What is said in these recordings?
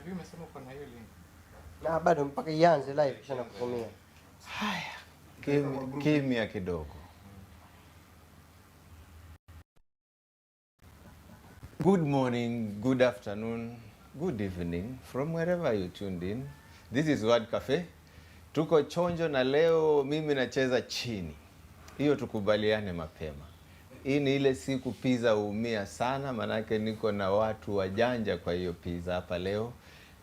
Nabii umesema uko na hiyo link. Na bado mpaka ianze live kisha nakutumia. Haya. Kimya kidogo. Good morning, good afternoon, good evening from wherever you tuned in. This is Word Cafe. Tuko chonjo na leo mimi nacheza chini. Hiyo tukubaliane mapema. Hii ni ile siku pizza umia sana, manake niko na watu wajanja kwa hiyo pizza hapa leo.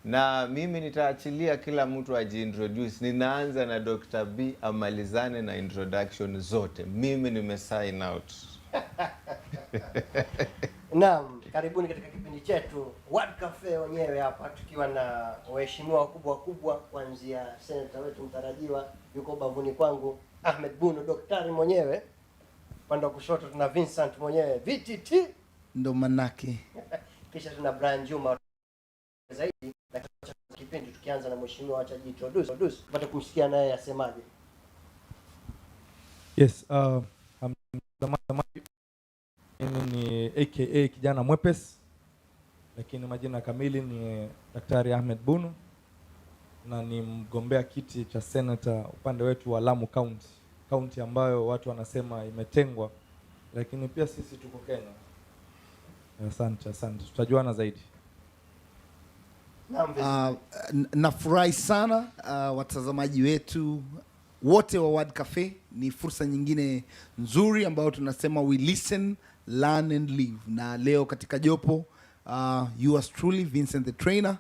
Na mimi nitaachilia kila mtu ajiintroduce. Ninaanza na Dr. B amalizane na introduction zote. Mimi nimesign out. Naam, karibuni katika kipindi chetu Word Cafe wenyewe hapa tukiwa na waheshimiwa wakubwa kuanzia senator wetu mtarajiwa yuko bavuni kwangu Ahmed Bunu daktari mwenyewe. Upande wa kushoto tuna Vincent mwenyewe VTT ndo manake. Kisha tuna Brian Juma zaidi na kipindi tukianza na mheshimiwa acha introduce tupate kumsikia naye asemaje. Yes, ni aka kijana mwepesi, lakini majina kamili ni Daktari Ahmed Bunu na ni mgombea kiti cha senator upande wetu wa Lamu County ambayo watu wanasema imetengwa, lakini pia sisi tuko Kenya. Asante, tutajuana zaidi. Nafurahi sana watazamaji wetu wote wa Word Cafe. Ni fursa nyingine nzuri ambayo tunasema we listen, learn and live. Na leo katika jopo yours truly Vincent the Trainer,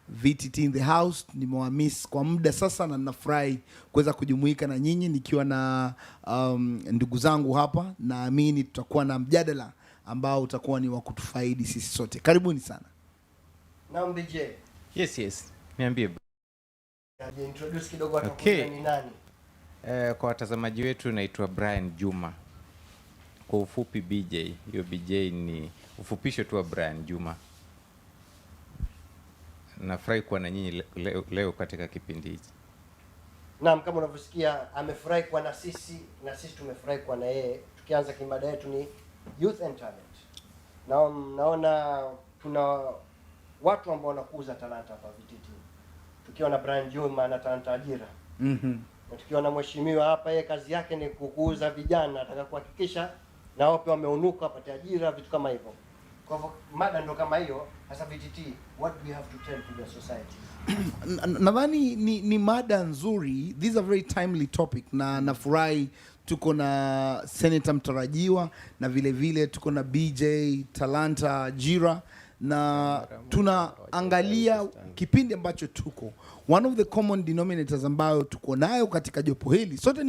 VTT in the house. Nimewamiss kwa muda sasa na nafurahi kuweza kujumuika na nyinyi nikiwa na ndugu zangu hapa. Naamini tutakuwa na mjadala ambao utakuwa ni wa kutufaidi sisi sote. Karibuni sana. Naam BJ. Yes. Niambie. Introduce kidogo atakuwa ni nani? Kwa watazamaji wetu naitwa Brian Juma. Kwa ufupi BJ. Hiyo BJ ni ufupisho tu wa Brian Juma. Nafurahi kuwa na nyinyi leo katika kipindi hiki. Naam, kama unavyosikia amefurahi kuwa na sisi tumefurahi kuwa na yeye. Tukianza kimada yetu ni youth and talent. Naona tuna watu ambao wanakuza talanta hapa VTT. Tukiwa na Brian Juma na talanta ajira. Na tukiwa na mheshimiwa hapa, yeye kazi yake ni kukuza vijana, ataka kuhakikisha na wao pia wameunuka wapate ajira, vitu kama hivyo. Kwa hivyo mada ndo kama hiyo. Hasa VTT, what do we have to tell to the society? Nadhani ni mada nzuri. These are very timely topic, na nafurahi tuko na senator mtarajiwa na vile vile tuko na BJ talanta ajira, na tunaangalia kipindi ambacho tuko one of the common denominators ambayo tuko nayo katika jopo hili. Sote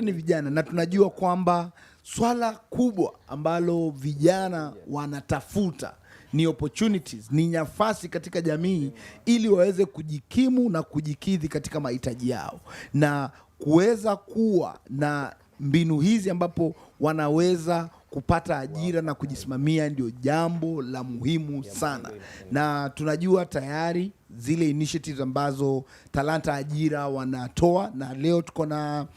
ni vijana na tunajua kwamba swala kubwa ambalo vijana wanatafuta ni opportunities, ni nafasi katika jamii ili waweze kujikimu na kujikidhi katika mahitaji yao na kuweza kuwa na mbinu hizi ambapo wanaweza kupata ajira na kujisimamia. Ndio jambo la muhimu sana, na tunajua tayari zile initiatives ambazo talanta ajira wanatoa, na leo tuko na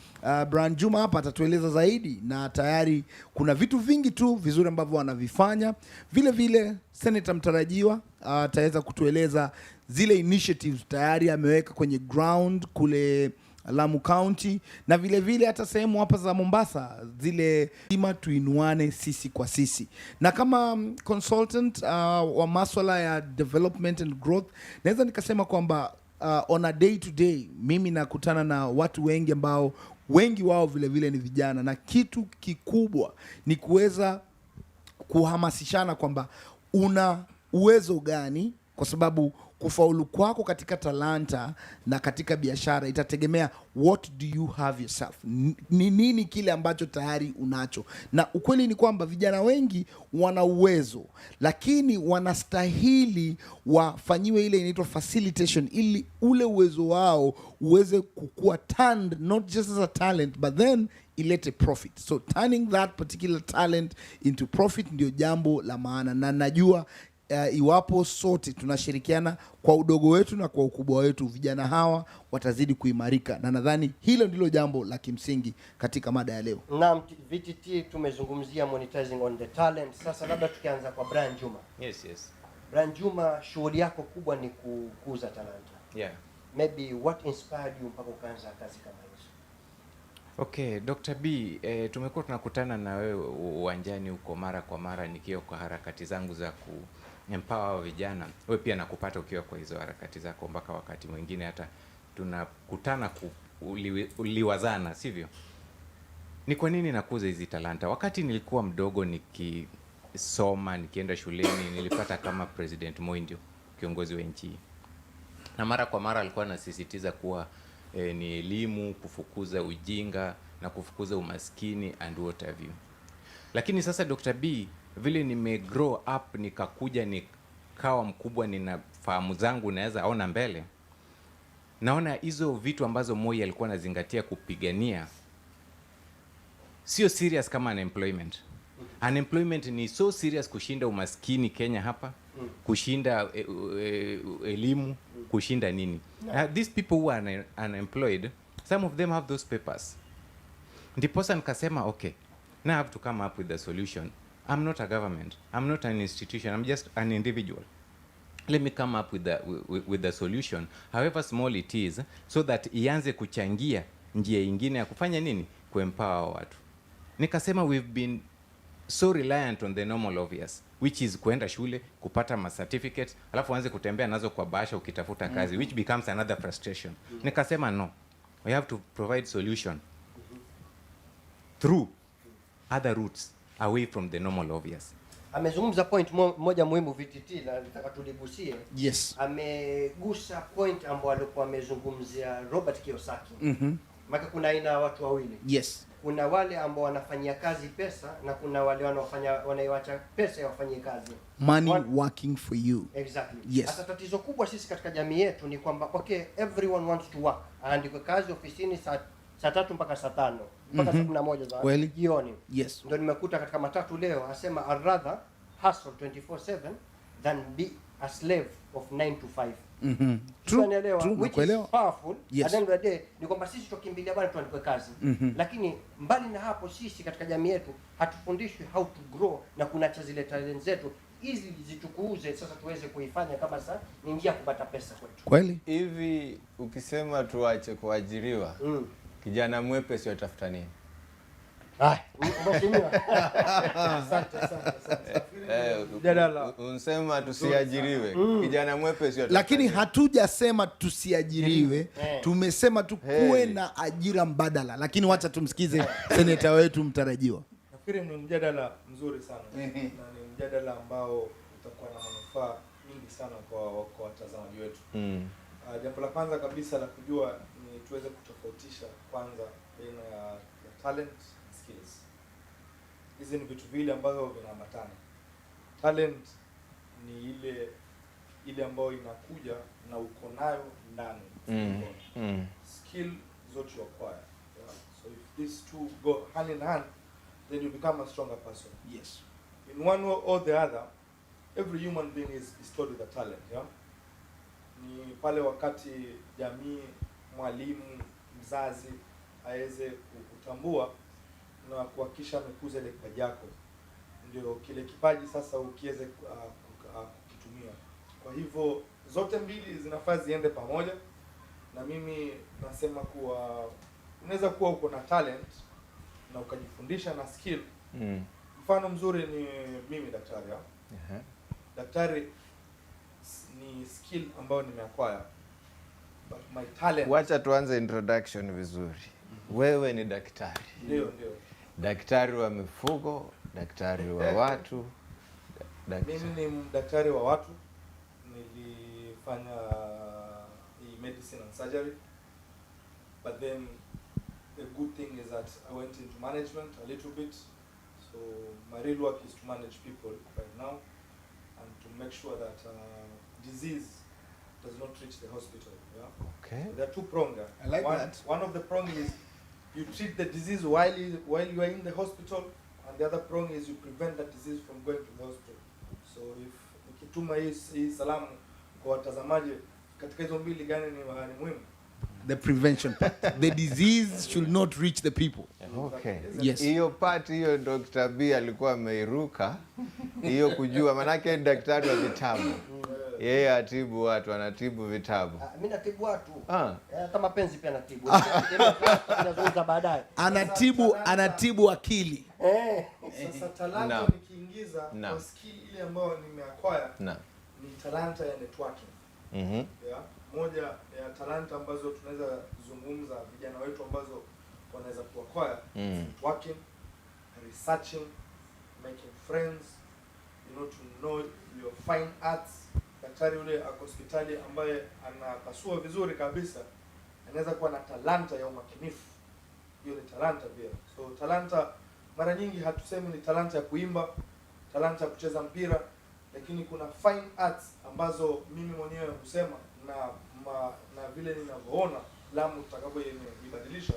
Brian Juma hapa atatueleza zaidi, na tayari kuna vitu vingi tu vizuri ambavyo wanavifanya. Vile vile senator mtarajiwa ataweza kutueleza zile initiatives tayari ameweka kwenye ground kule Lamu County, na vile vile hata sehemu hapa za Mombasa, zile ima tuinuane sisi kwa sisi. Na kama consultant wa masuala ya development and growth, naweza nikasema kwamba on a day to day mimi nakutana na watu wengi ambao wengi wao vile vile ni vijana, na kitu kikubwa ni kuweza kuhamasishana kwamba una uwezo gani, kwa sababu kufaulu kwako katika talanta na katika biashara itategemea what do you have yourself. Ni nini kile ambacho tayari unacho. Na ukweli ni kwamba vijana wengi wana uwezo, lakini wanastahili wafanyiwe ile inaitwa facilitation ili ule uwezo wao uweze kukua turned not just as a talent but then ilete profit. So turning that particular talent into profit ndio jambo la maana, na najua iwapo sote tunashirikiana kwa udogo wetu na kwa ukubwa wetu, vijana hawa watazidi kuimarika, na nadhani hilo ndilo jambo la kimsingi katika mada ya leo. Naam, VTT tumezungumzia monetizing on the talent. Sasa labda tukianza kwa Brian Juma. Yes. Brian Juma, shughuli yako kubwa ni kukuza talanta. Yeah. Maybe what inspired you mpaka ukaanza kazi kama hizo? Okay, Dr. B, tumekuwa tunakutana na wewe uwanjani huko mara kwa mara nikiwa kwa harakati zangu za empower vijana. Wewe pia nakupata ukiwa kwa hizo harakati zako, mpaka wakati mwingine hata tunakutana uliwazana, sivyo? Ni kwa nini nakuza hizi talanta? Wakati nilikuwa mdogo nikisoma, nikienda shuleni, nilipata kama President Moi ndio kiongozi wa nchi. Na mara kwa mara alikuwa anasisitiza kuwa ni elimu, kufukuza ujinga na kufukuza umaskini and what have you. Lakini sasa Dr. B, vile grow up nikakuja nikawa mkubwa, nina fahamu zangu, naweza ona mbele. Naona hizo vitu ambazo Moi alikuwa anazingatia kupigania sio serious kama unemployment. Unemployment ni so serious kushinda umaskini Kenya hapa, kushinda elimu, kushinda nini. These people who are unemployed, some of them have those papers. Ndiposa nikasema okay, now I have to come up with a solution. I'm not a government, I'm not an institution, I'm just an individual. Let me come up with the solution, however small it is, so that ianze kuchangia njia ingine ya kufanya nini, kuempower watu. Nikasema we've been so reliant on the normal obvious, which is kuenda shule, kupata ma certificate, alafu anze kutembea nazo kwa bahasha ukitafuta kazi, which becomes another frustration. Nikasema no, we have to provide solution through other routes away from the normal obvious. Amezungumza point moja muhimu VTT, na nataka tuligusie. Yes. Amegusa point ambayo alikuwa amezungumzia Robert Kiyosaki. Maka kuna aina watu wawili. Yes. Kuna wale ambao wanafanyia kazi pesa, na kuna wale wanaiacha pesa wafanyie kazi. Money working for you. Exactly. Yes. Sasa tatizo kubwa sisi katika jamii yetu ni kwamba okay, everyone wants to work. Aandikwe kazi ofisini saa 3 mpaka saa 5 mpaka saa 11 za jioni. Yes. Ndio nimekuta katika matatu leo asema I'd rather hustle 24/7 than be a slave of 9 to 5. True, which is powerful. Yes. At the end of the day ni kwamba sisi tukimbilia bwana tuandikwe kazi. Lakini mbali na hapo, sisi katika jamii yetu hatufundishwi how to grow na kunacha zile talent zetu hizi zitukuuze, sasa tuweze kuifanya kama sasa ni njia kupata pesa kwetu. Kweli? Hivi ukisema tuache kuajiriwa, kijana mwepesi atafuta nini? Unasema tusiajiriwe. Kijana mwepesi atafuta. Lakini hatujasema tusiajiriwe. Tumesema tu kuwe na ajira mbadala. Lakini wacha tumsikize seneta wetu mtarajiwa. Nafikiri ni mjadala mzuri sana. Na ni mjadala ambao utakuwa na manufaa mingi sana kwa watazamaji wetu. Jambo la kwanza kabisa la kujua ni tuweze kutofautisha kwanza baina ya talent na skills. Hizi ni vitu vile ambavyo vinaambatana. Talent ni ile ambayo inakuja na uko nayo ndani. Skill zote you acquire. Yeah? So if these two go hand in hand, then you become a stronger person. Yes. In one or the other, every human being is stored with a talent. Yeah? Ni pale wakati jamii, mwalimu, mzazi aweze kutambua na kuhakikisha amekuza ile kipaji yako, ndio kile kipaji sasa ukiweze kukitumia. Kwa hivyo zote mbili zinafaa ziende pamoja, na mimi nasema kuwa unaweza kuwa uko na talent na ukajifundisha na skill. Mfano mzuri ni mimi daktari. Daktari ni skill ambayo nimeacquire, but my talent. Wacha tuanze introduction vizuri. Wewe ni daktari. Ndio. Daktari wa mifugo, daktari wa watu. Mimi ni daktari wa watu. Nilifanya medicine and surgery. But then the good thing is that I went into management a little bit. So my real work is to manage people right now and to make sure that disease does not reach the hospital. Yeah? Okay. So there are two prongs. I like that. One of the prong is you treat the disease while you are in the hospital, and the other prong is you prevent that disease from going to the hospital. So if nikituma hii salamu kwa watazamaji, katika hizo mbili gani ni muhimu? The prevention part. The disease should not reach the people. Okay. Yes. Hiyo part hiyo Dr. B alikuwa ameiruka hiyo kujua, manake daktari wa vitabu. Yeye atibu watu, anatibu vitabu. Mimi natibu watu. Ah. Hata mapenzi pia natibu. Tunazungumza baadaye. Anatibu akili. Sasa talanta No. nikiingiza kwa skill ile ambayo nimeacquire ni talanta ya networking. Yeah. Moja ya talanta ambazo tunaweza zungumza vijana wetu ambazo wanaweza kuacquire networking, researching, making friends, to know your fine arts. Daktari yule ako hospitali ambaye anapasua vizuri kabisa, anaweza kuwa na talanta ya umakinifu. Hiyo ni talanta pia. So talanta mara nyingi hatusemi ni talanta ya kuimba, talanta ya kucheza mpira, lakini kuna fine arts ambazo mimi mwenyewe husema na vile ninavyoona Lamu tutakavyoibadilisha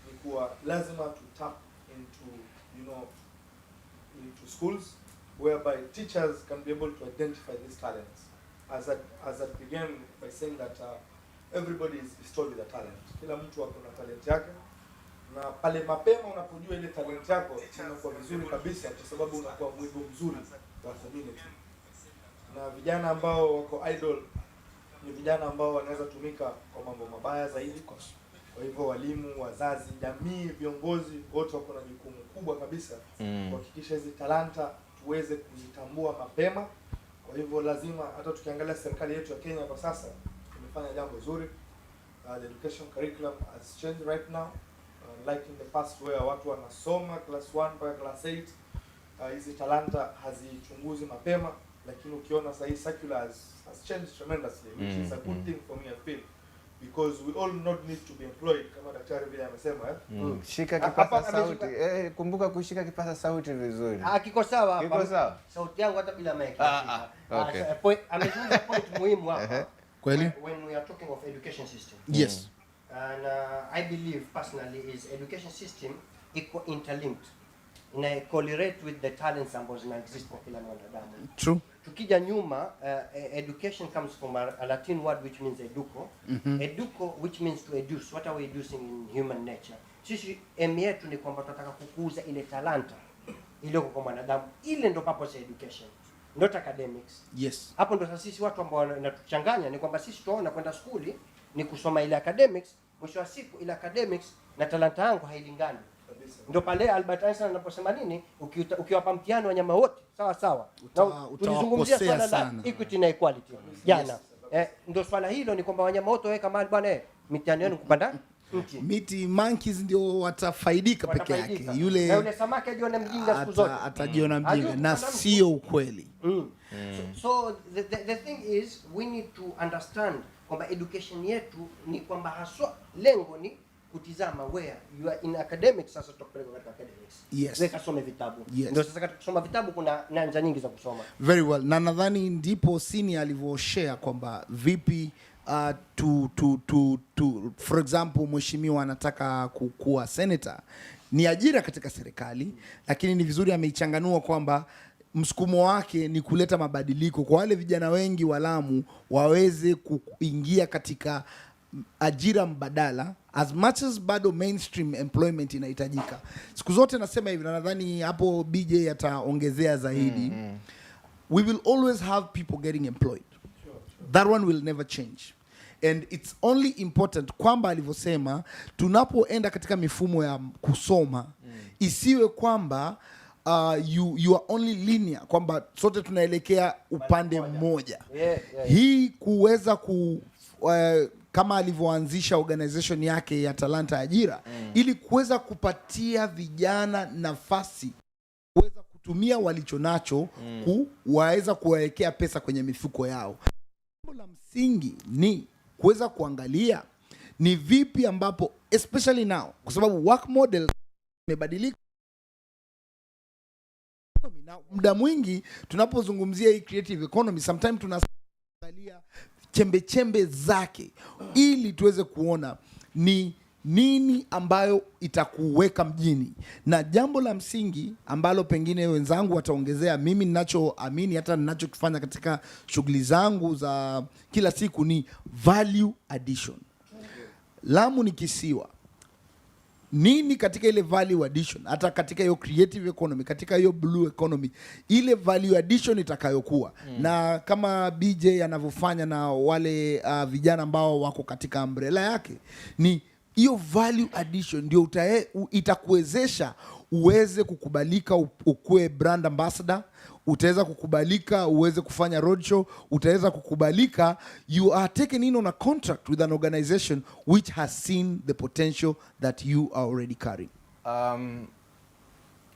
ni kuwa lazima to tap into into schools whereby teachers can be able to identify these talents. As I began by saying that everybody is bestowed with a talent. Kila mtu ako na talent yake, na pale mapema unapojua ile talent yako inakuwa vizuri kabisa, kwa sababu unakuwa mwigo mzuri wa community. Na vijana ambao wako idle ni vijana ambao wanaweza tumika kwa mambo mabaya zaidi. Kwa hivyo walimu, wazazi, jamii, viongozi wote wako na jukumu kubwa kabisa kuhakikisha hizi talanta tuweze kuzitambua mapema. Kwa hivyo lazima, hata tukiangalia serikali yetu ya Kenya kwa sasa imefanya jambo zuri. The education curriculum has changed right now, like in the past where watu wanasoma class 1 mpaka class 8. Hizi talanta hazichunguzi mapema, lakini ukiona sasa hii circular has changed tremendously, which is a good thing for me, I feel, because we all not need to be employed, kama daktari vile amesema. Shika kipaza sauti. Kumbuka kushika kipaza sauti vizuri. Kiko sawa hapa. Kiko sawa. Sauti yangu hata bila mic. Okay. Amezungumza point muhimu hapa. Kweli? When we are talking of education system. Yes. And I believe personally is education system interlinked. Ina correlate with the talents ambazo zina exist kwa kila mwanadamu. True. Tukija nyuma, education comes from a Latin word which means educo. Educo, which means to educe. What are we educing in human nature? Sisi aim yetu ni kwamba tunataka kukuza ile talanta iliyoko kwa mwanadamu. Ile ndo purpose ya education, not academics. Yes. Hapo ndo sisi watu ambao wanatuchanganya ni kwamba sisi tunaona kwenda skuli ni kusoma ile academics, mwisho wa siku ile academics na talanta yangu hailingani. Ndio pale Albert Einstein anaposema nini, ukiwapa mtihani wanyama wote sawa sawa, tulizungumzia swala la equity na equality jana. Ndio swala hilo ni kwamba wanyama wote waweka mahali bwana, mitihani yenu kupanda miti, monkeys ndio watafaidika peke yake. Yule samaki ajione mjinga siku zote, atajiona mjinga, na sio ukweli. So the thing is we need to understand kwamba education yetu ni kwamba haswa lengo ni kutizama where you are in academics. Sasa tutapeleka katika academics. Yes. Weka some vitabu. Yes. Ndio sasa katika kusoma vitabu kuna nyanja nyingi za kusoma. Very well. Na nadhani ndipo Sini alivyoshare kwamba vipi for example mheshimiwa anataka kuwa senator, ni ajira katika serikali, lakini ni vizuri ameichanganua kwamba msukumo wake ni kuleta mabadiliko kwa wale vijana wengi wa Lamu waweze kuingia katika ajira mbadala, as much as bado mainstream employment inahitajika. Siku zote nasema hivi, na nadhani hapo BJ ataongezea zaidi. We will always have people getting employed. That one will never change. And it's only important kwamba alivyosema tunapoenda katika mifumo ya kusoma isiwe kwamba you are only linear, kwamba sote tunaelekea upande mmoja. Hii kuweza kama alivyoanzisha organization yake ya Talanta Ajira ili kuweza kupatia vijana nafasi kuweza kutumia walichonacho kuweza kuwawekea pesa kwenye mifuko yao. Jambo la msingi ni kuweza kuangalia ni vipi ambapo especially now, kwa sababu work model imebadilika. Na muda mwingi tunapozungumzia hii creative economy, sometimes tunaangalia chembe zake ili tuweze kuona ni nini ambayo itakuweka mjini. Na jambo la msingi ambalo pengine wenzangu wataongezea, mimi ninachoamini hata ninachokifanya katika shughuli zangu za kila siku ni value addition. Lamu ni kisiwa, nini katika ile value addition, hata katika hiyo creative economy, katika hiyo blue economy, ile value addition itakayokuwa na kama BJ anavyofanya na wale vijana ambao wako katika umbrella yake, ni hiyo value addition ndio itakuwezesha uweze kukubalika, ukue brand ambassador, utaweza kukubalika uweze kufanya roadshow, utaweza kukubalika, you are taken in on a contract with an organization which has seen the potential that you are already carrying.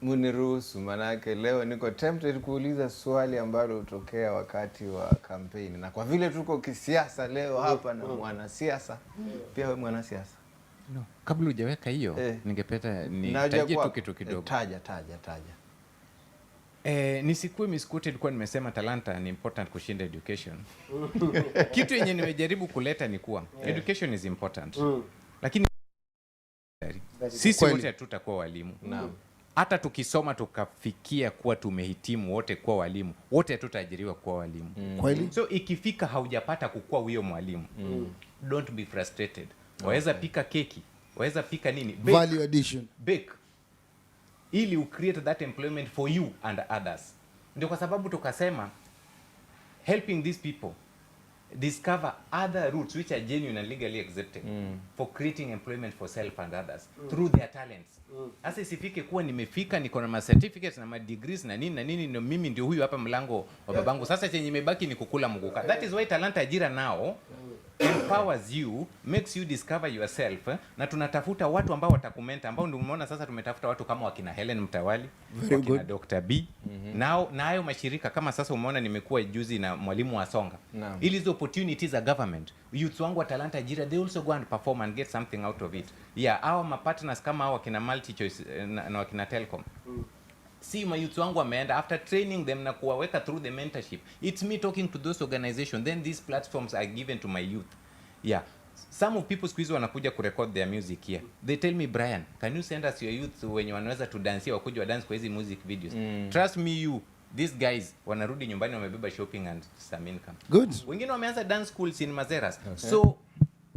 Muniruhusu, manake leo niko tempted kuuliza swali ambalo hutokea wakati wa kampeni, na kwa vile tuko kisiasa leo hapa na mwanasiasa pia, wewe mwanasiasa. No, kabla hujaweka hiyo ningependa nitajie tu kitu kidogo. Taja. Nisikue misquoted kwa nimesema talanta ni important kushinda education. Kitu yenye nimejaribu kuleta ni kuwa education is important. Lakini sisi wote hatutakuwa walimu. Naam. Hata tukisoma tukafikia kuwa tumehitimu wote kuwa walimu, wote hatutaajiriwa kuwa walimu. Kweli? So ikifika haujapata kukua huyo mwalimu, don't be frustrated. Waweza pika keki, waweza pika nini? Value addition. Bake. Ili create that employment for you and others. Ndio kwa sababu tukasema helping these people discover other routes which are genuine and legally accepted for creating employment for self and others through their talents. Sasa isifike kuwa nimefika niko na ma certificates na ma degrees na nini ndio mimi ndio huyu hapa mlango wa babangu. Sasa chenye imebaki ni kukula mguka. That is why Talanta Ajira now empowers you, makes you discover yourself, na tunatafuta watu ambao watakumenta, ambao ndio umeona sasa tumetafuta watu kama wakina Helen Mtawali, wakina Dr. B. Now na hayo mashirika kama sasa umeona nimekuwa juzi na mwalimu wa Songa. Ili hizo opportunities za government, youth wangu wa Talanta Ajira, they also go and perform and get something out of it. Yeah, our partners kama hao wakina Multi Choice na wakina Telcom. See, my youth wangu wameenda after training them na kuwaweka through the mentorship. It's me talking to those organizations, then these platforms are given to my youth. Yeah, some of people squeeze wanakuja kurecord their music here. They tell me, Brian, can you send us your youth wenye wanaweza to dance wakuja wa dance kwa hizi music videos? Trust me, these guys wanarudi nyumbani wamebeba shopping and some income. Good. Wengine wameanza dance schools in Mazeras. Okay. So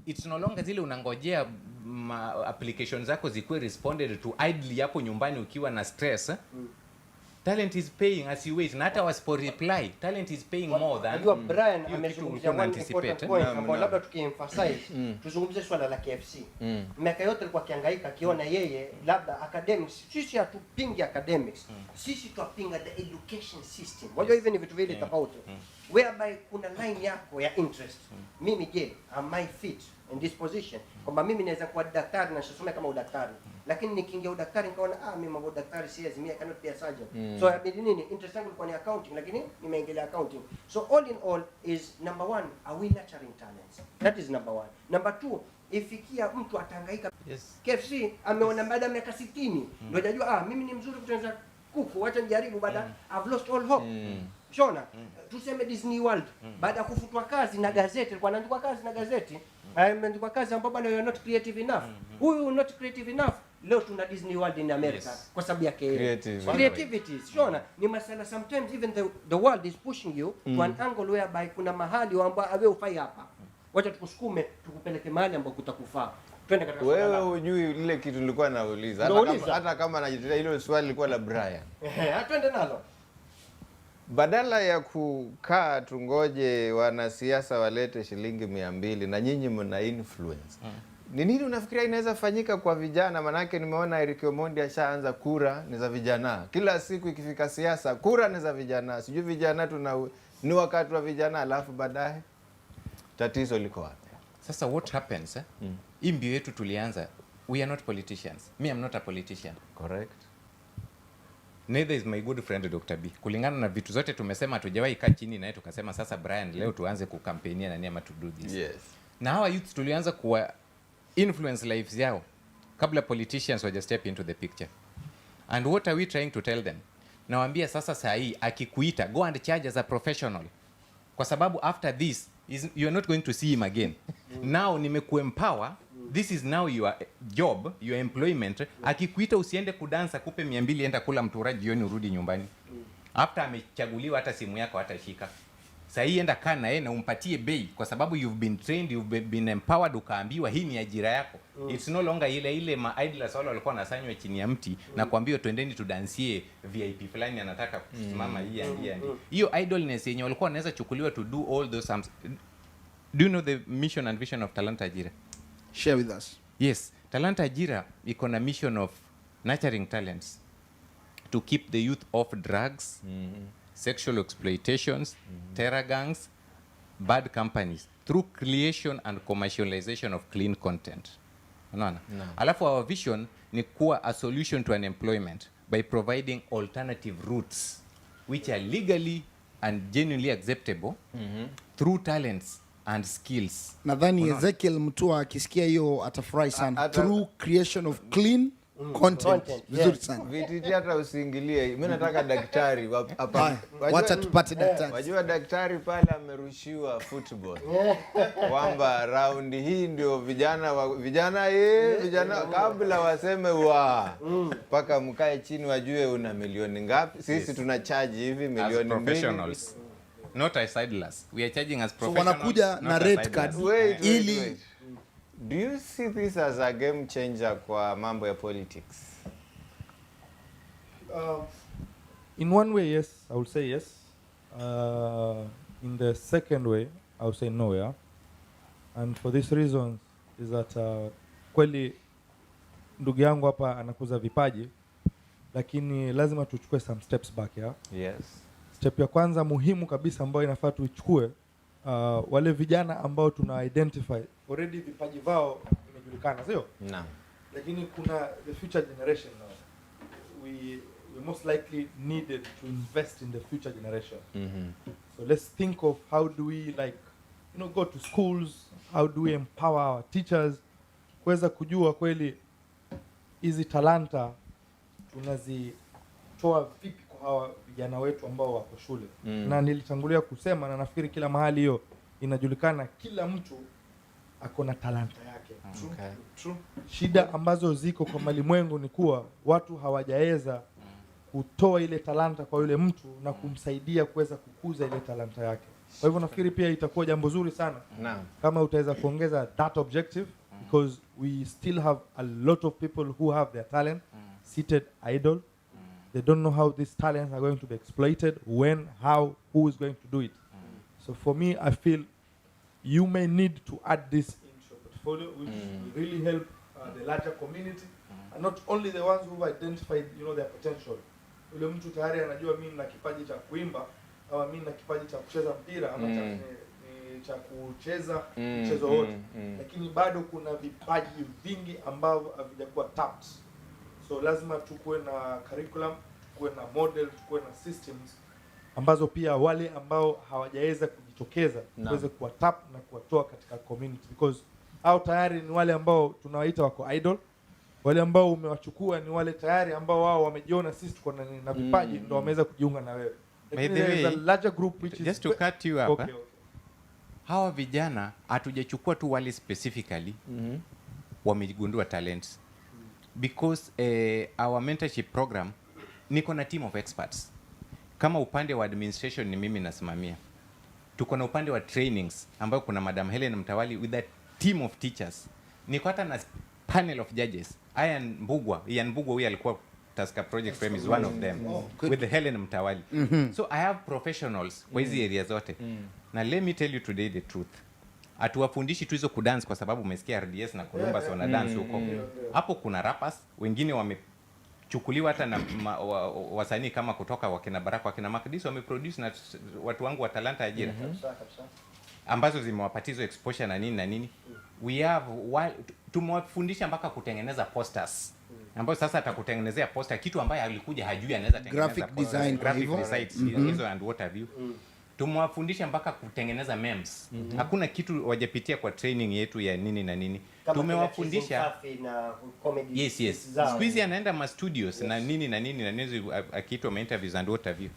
it's no longer zile unangojea applications zako zikuwe responded to idly hapo nyumbani ukiwa na stress. Talent is paying as you wait. Na hata wasipo reply, talent is paying more than. Unajua Brian amezungumzia one important point ambao labda tukiemphasize tuzungumzie swala la KFC. Miaka yote alikuwa akihangaika akiona yeye labda academics, sisi hatupingi academics. Sisi twapinga the education system. Unajua hivi ni vitu vile tofauti. Whereby kuna line yako ya interest. Mimi je, am I fit in this position? Kwamba mimi naweza kuwa daktari na nisome kama udaktari. Lakini nikiingia udaktari nikaona mimi mambo daktari siwezi, mimi I cannot be a surgeon. So inabidi nini? Interest yangu ilikuwa ni accounting, lakini nimeingia accounting. So all in all is number one, are we nurturing talents? That is number one. Number two, ifikia mtu atahangaika. Yes. KFC ameona baada ya miaka 60 ndio hajajua mimi ni mzuri kutengeneza kuku, acha nijaribu baada I've lost all hope. Shona, tuseme Disney World baada ya kufutwa kazi na gazeti, alikuwa anaandikwa kazi na gazeti, ameandikwa kazi ambapo bado you are not creative enough. Huyu not creative enough. Leo tuna Disney World in America kwa sababu yake creativity. Shona, ni masala sometimes even the world is pushing you to an angle whereby kuna mahali ambapo wewe ufai hapa. Wacha tukusukume tukupeleke mahali ambapo kutakufaa. Twende katika wewe hujui ile kitu nilikuwa nauliza. Hata kama najitetea hilo swali lilikuwa la Brian. Twende nalo. Badala ya kukaa tungoje wanasiasa walete shilingi 200 na nyinyi mna influence. Ni nini unafikiria inaweza fanyika kwa vijana? Manake nimeona Eric Omondi ashaanza kura ni za vijana. Kila siku ikifika siasa kura ni za vijana. Sijui vijana ni wakati wa vijana, alafu baadaye tatizo liko wapi? Sasa what happens? Hii mbio yetu tulianza, we are not politicians. Me, I'm not a politician. Correct. Neither is my good friend Dr. B. Kulingana na vitu zote tumesema tujawahi kaa chini naye tukasema sasa Brian leo tuanze kukampenia na niama to do this. Yes. Na hawa youth tulianza kuwa influence lives yao kabla politicians waja step into the picture. And what are we trying to tell them? Nawaambia sasa saa hii akikuita go and charge as a professional. Kwa sababu after this you are not going to see him again. Now nimekuempower. This is now your job, your employment. Akikuita usiende kudansa kupe 200 enda kula mtura jioni urudi nyumbani. After amechaguliwa hata simu yako hatashika. Sasa hii enda kaa na yeye na umpatie bei, kwa sababu you've been trained, you've been empowered, ukaambiwa hii ni ajira yako. It's no longer ile ma idlers wale walikuwa wanasanywa chini ya mti na kuambiwa twendeni tudansie VIP fulani anataka kusimama hii and hiyo idleness yenye walikuwa wanaweza chukuliwa to do all those do you know the mission and vision of Talanta Ajira? Share with us. Yes, Talanta Ajira iko na mission of nurturing talents to keep the youth off drugs, sexual exploitations, terror gangs, bad companies through creation and commercialization of clean content. Unaona? No. Alafu our vision ni kuwa a solution to unemployment by providing alternative routes which are legally and genuinely acceptable through talents and skills. Nadhani Ezekiel Mutua akisikia hiyo atafurahi sana. Through creation of clean content. Vizuri sana. Vititi hata usiingilie. Mimi nataka daktari hapa. Wacha tupate daktari. Wajua daktari pale amerushiwa football. Kwamba round hii ndio vijana kabla waseme mpaka mkae chini wajue una milioni ngapi. Sisi tuna charge hivi milioni professionals. Not as idlers. We are charging as professionals. So wanakuja na red card ili Do you see this as a game changer kwa mambo ya politics? In one way, yes, I will say yes. In the second way, I will say no, yeah. And for this reason is that kweli ndugu yangu hapa anakuza vipaji, lakini lazima tuchukue some steps back, yeah. Yes. Step ya kwanza muhimu kabisa ambayo inafaa tuichukue, wale vijana ambao tuna identify already vipaji vao vimejulikana, sio? Naam. Lakini kuna the future generation now. We most likely needed to invest in the future generation. So let's think of how do we go to schools, how do we empower our teachers kuweza kujua kweli hizi talanta tunazitoa vipi kwa hawa vijana wetu ambao wako shule. Na nilitangulia kusema na nafikiri kila mahali hiyo inajulikana, kila mtu ako na talanta yake. True. Shida ambazo ziko kwa malimwengu ni kuwa watu hawajaweza kutoa ile talanta kwa yule mtu na kumsaidia kuweza kukuza ile talanta yake. Kwa hivyo nafikiri pia itakuwa jambo zuri sana kama utaweza kuongeza that objective, because we still have a lot of people who have their talent seated idle. They don't know how these talents are going to be exploited, when, how, who is going to do it. So for me, I feel you may need to add this into your portfolio, which will really help the larger community, and not only the ones who've identified, their potential. Ule mtu tayari anajua mimi na kipaji cha kuimba, au mimi na kipaji cha kucheza mpira, ama cha kucheza mchezo wote, lakini bado kuna vipaji vingi ambavyo havijakuwa tapped. So lazima tukue na curriculum, tukue na model, tukue na systems ambazo pia wale ambao hawajaweza kujitokeza tuweze kuwa tap na kuwatoa katika community, because hao tayari ni wale ambao tunawaita wako idol. Wale ambao umewachukua ni wale tayari ambao wao wamejiona sisi tuko na vipaji, ndio wameweza kujiunga na wewe. By the way, a larger group which just is to cut you up, okay. Hawa vijana hatujachukua tu wale specifically wamegundua talents, because our mentorship program niko na team of experts. Kama upande wa administration ni mimi nasimamia, tuko na upande wa trainings ambayo kuna Madam Helen Mtawali with a team of teachers. Niko hata na panel of judges. Ian Mbugwa huyu alikuwa Tusker Project Frame is one of them, with Helen Mtawali. So I have professionals kwa hizi area zote. Na let me tell you today the truth. Atuwafundishi tu hizo kudance kwa sababu umesikia RDS na Columbus wana dance huko. Hapo kuna rappers, wengine wamechukuliwa hata na wasanii kama kutoka wakina Baraka, wakina Makdis wameproduce na watu wangu wa Talanta Ajira. Ambazo zimewapatizo exposure na nini. We have tumewafundisha mpaka kutengeneza posters. Ambayo sasa atakutengenezea poster, kitu ambaye alikuja hajui anaweza tengeneza graphic design, hizo and what have you. Tumewafundisha mpaka kutengeneza memes. Hakuna kitu wajapitia kwa training yetu ya nini na nini. Tumewafundisha yes. Siku hizi anaenda ma studios na nini akiitwa ma interviews and what have you.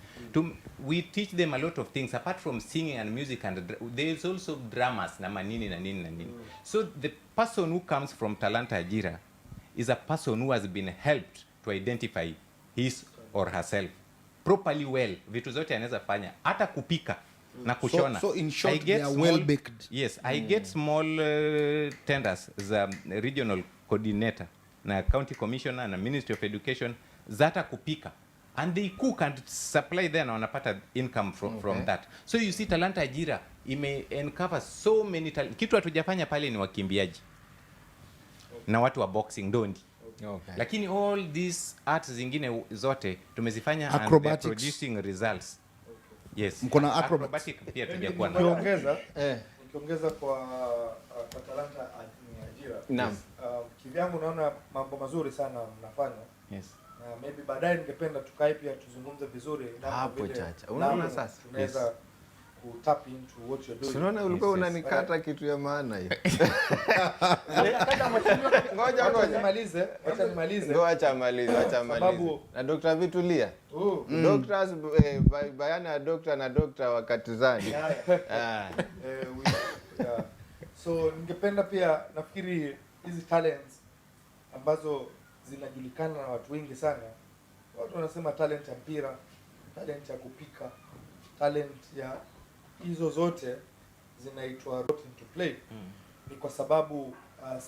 We teach them a lot of things apart from singing and music, and there is also dramas na nini. So the person who comes from Talanta Ajira is a person who has been helped to identify his or herself properly well. Vitu zote anaweza fanya, hata kupika. na kushona. So in short, I get they are well baked. Yes, I get small tenders za regional coordinator na county commissioner na Ministry of Education zata kupika, and they cook and supply there na wanapata income from that. So you see Talanta Ajira ime uncover so many kitu hatujafanya pale ni wakimbiaji na watu wa boxing ndondi. Lakini all these arts zingine zote tumezifanya and they are producing results. Yes. Mkona acrobatic pia tujakuwa na. Ukiongeza kwa Talanta Ajira. Naam. Kivyangu naona mambo mazuri sana mnafanya. Yes. Na maybe baadaye ningependa tukae pia tuzungumze vizuri hapo chacha. Unaona sasa? Tunaweza tap into what you're doing. Unaona ulikuwa unanikata kitu ya maana hiyo. Ngoja nimalize. Acha malize. Na Dr. Vitulia. Doctors bayana ya doctor na doctor wakatizani. So ningependa pia, nafikiri hizi talents ambazo zinajulikana na watu wengi sana. Watu wanasema talent ya mpira, talent ya kupika, talent ya hizo zote zinaitwa brought into play. Ni kwa sababu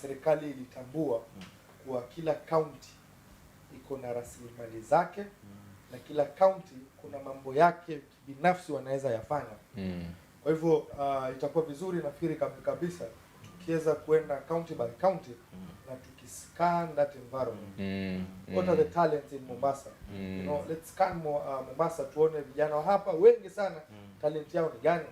serikali ilitambua kuwa kila county iko na rasilimali zake na kila county kuna mambo yake binafsi wanaweza yafanya. Kwa hivyo itakuwa vizuri nafikiri kabisa tukiweza kwenda county by county na tukiscan that environment. What are the talents in Mombasa? You know, let's scan Mombasa tuone vijana wa hapa wengi sana talent yao ni gani.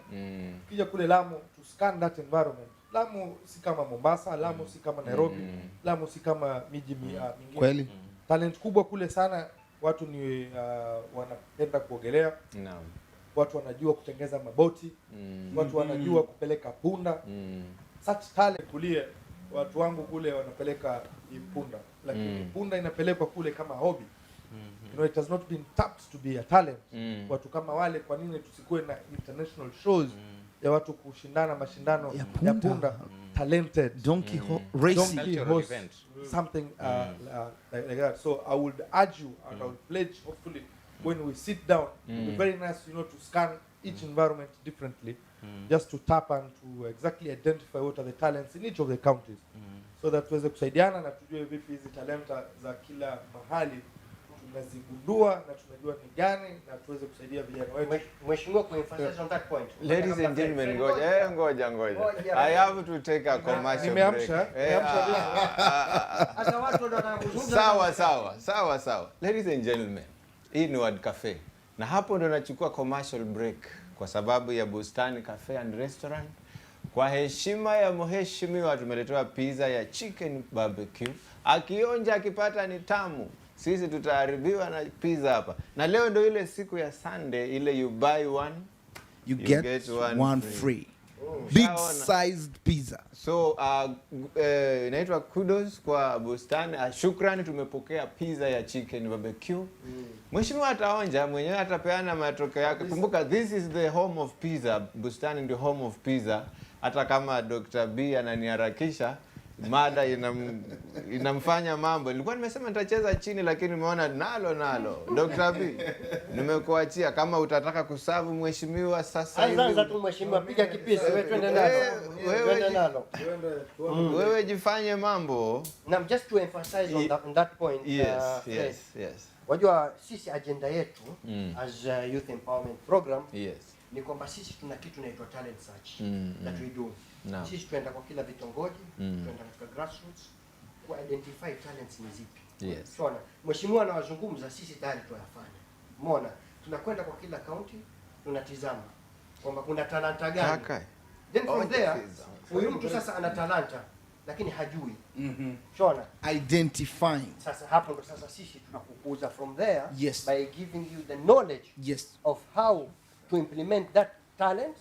Kija kule Lamu to scan that environment. Lamu si kama Mombasa, Lamu si kama Nairobi, Lamu si kama miji mingine. Kweli. Talent kubwa kule sana, watu ni wanapenda kuogelea. Naam. Watu wanajua kutengeza maboti, watu wanajua kupeleka punda. Such talent kulie, watu wangu kule wanapeleka punda, lakini punda inapelekwa kule kama hobby. You know, it has not been tapped to be a talent. Watu kama wale, kwa nini tusikuwe na international shows ya watu kushindana mashindano ya punda talented donkey racing, donkey horse event, something like that. So I would urge you and I will pledge, hopefully when we sit down, it'll be very nice, you know, to scan each environment differently, just to tap and to exactly identify what are the talents in each of the counties, so that tuweze kusaidiana na tujue vipi hizi talenta za kila mahali tunazigundua na tunajua ni gani na tuweze kusaidia vijana wetu. Mheshimiwa, kuemphasize on that point. Ladies and gentlemen, ngoja. I have to take a commercial break. Hata watu ndio wanazungumza. Sawa. Ladies and gentlemen, hii ni Word Cafe. Na hapo ndo nachukua commercial break kwa sababu ya Bustani Cafe and Restaurant. Kwa heshima ya mheshimiwa tumeletewa pizza ya chicken barbecue. Akionja akipata ni tamu. Sisi tutaharibiwa na pizza hapa. Na leo ndo ile siku ya Sunday, ile you buy one you get one free. Big sized pizza. So inaitwa kudos kwa Bustani. Shukrani, tumepokea pizza ya chicken barbecue. Mheshimiwa ataonja, mwenyewe atapeana matokeo yake. Kumbuka, this is the home of pizza. Bustani ndio home of pizza. Hata kama Dr. B ananiharakisha, mada inamfanya mambo. Nilikuwa nimesema nitacheza chini, lakini nimeona nalo. Dr. B, nimekuachia kama utataka kusavu mheshimiwa sasa hivi. Anza tu mheshimiwa, piga kipisi, wewe twende nalo. Wewe jifanye mambo. Now just to emphasize on that point. Yes. Wajua sisi agenda yetu as a youth empowerment program ni kwamba sisi tuna kitu inaitwa talent search that we do. Sisi tuenda kwa kila vitongoji, tuenda katika grassroots ku identify talents ni zipi. So mheshimiwa anawazungumza, sisi tayari tunayafanya. Umeona? Tunakwenda kwa kila county, tunatizama kwamba kuna talanta gani. Then from there, huyu mtu sasa ana talanta lakini hajui. Shona identifying. Sasa hapo ndo sasa sisi tunakukuza from there by giving you the knowledge of how to implement that talent.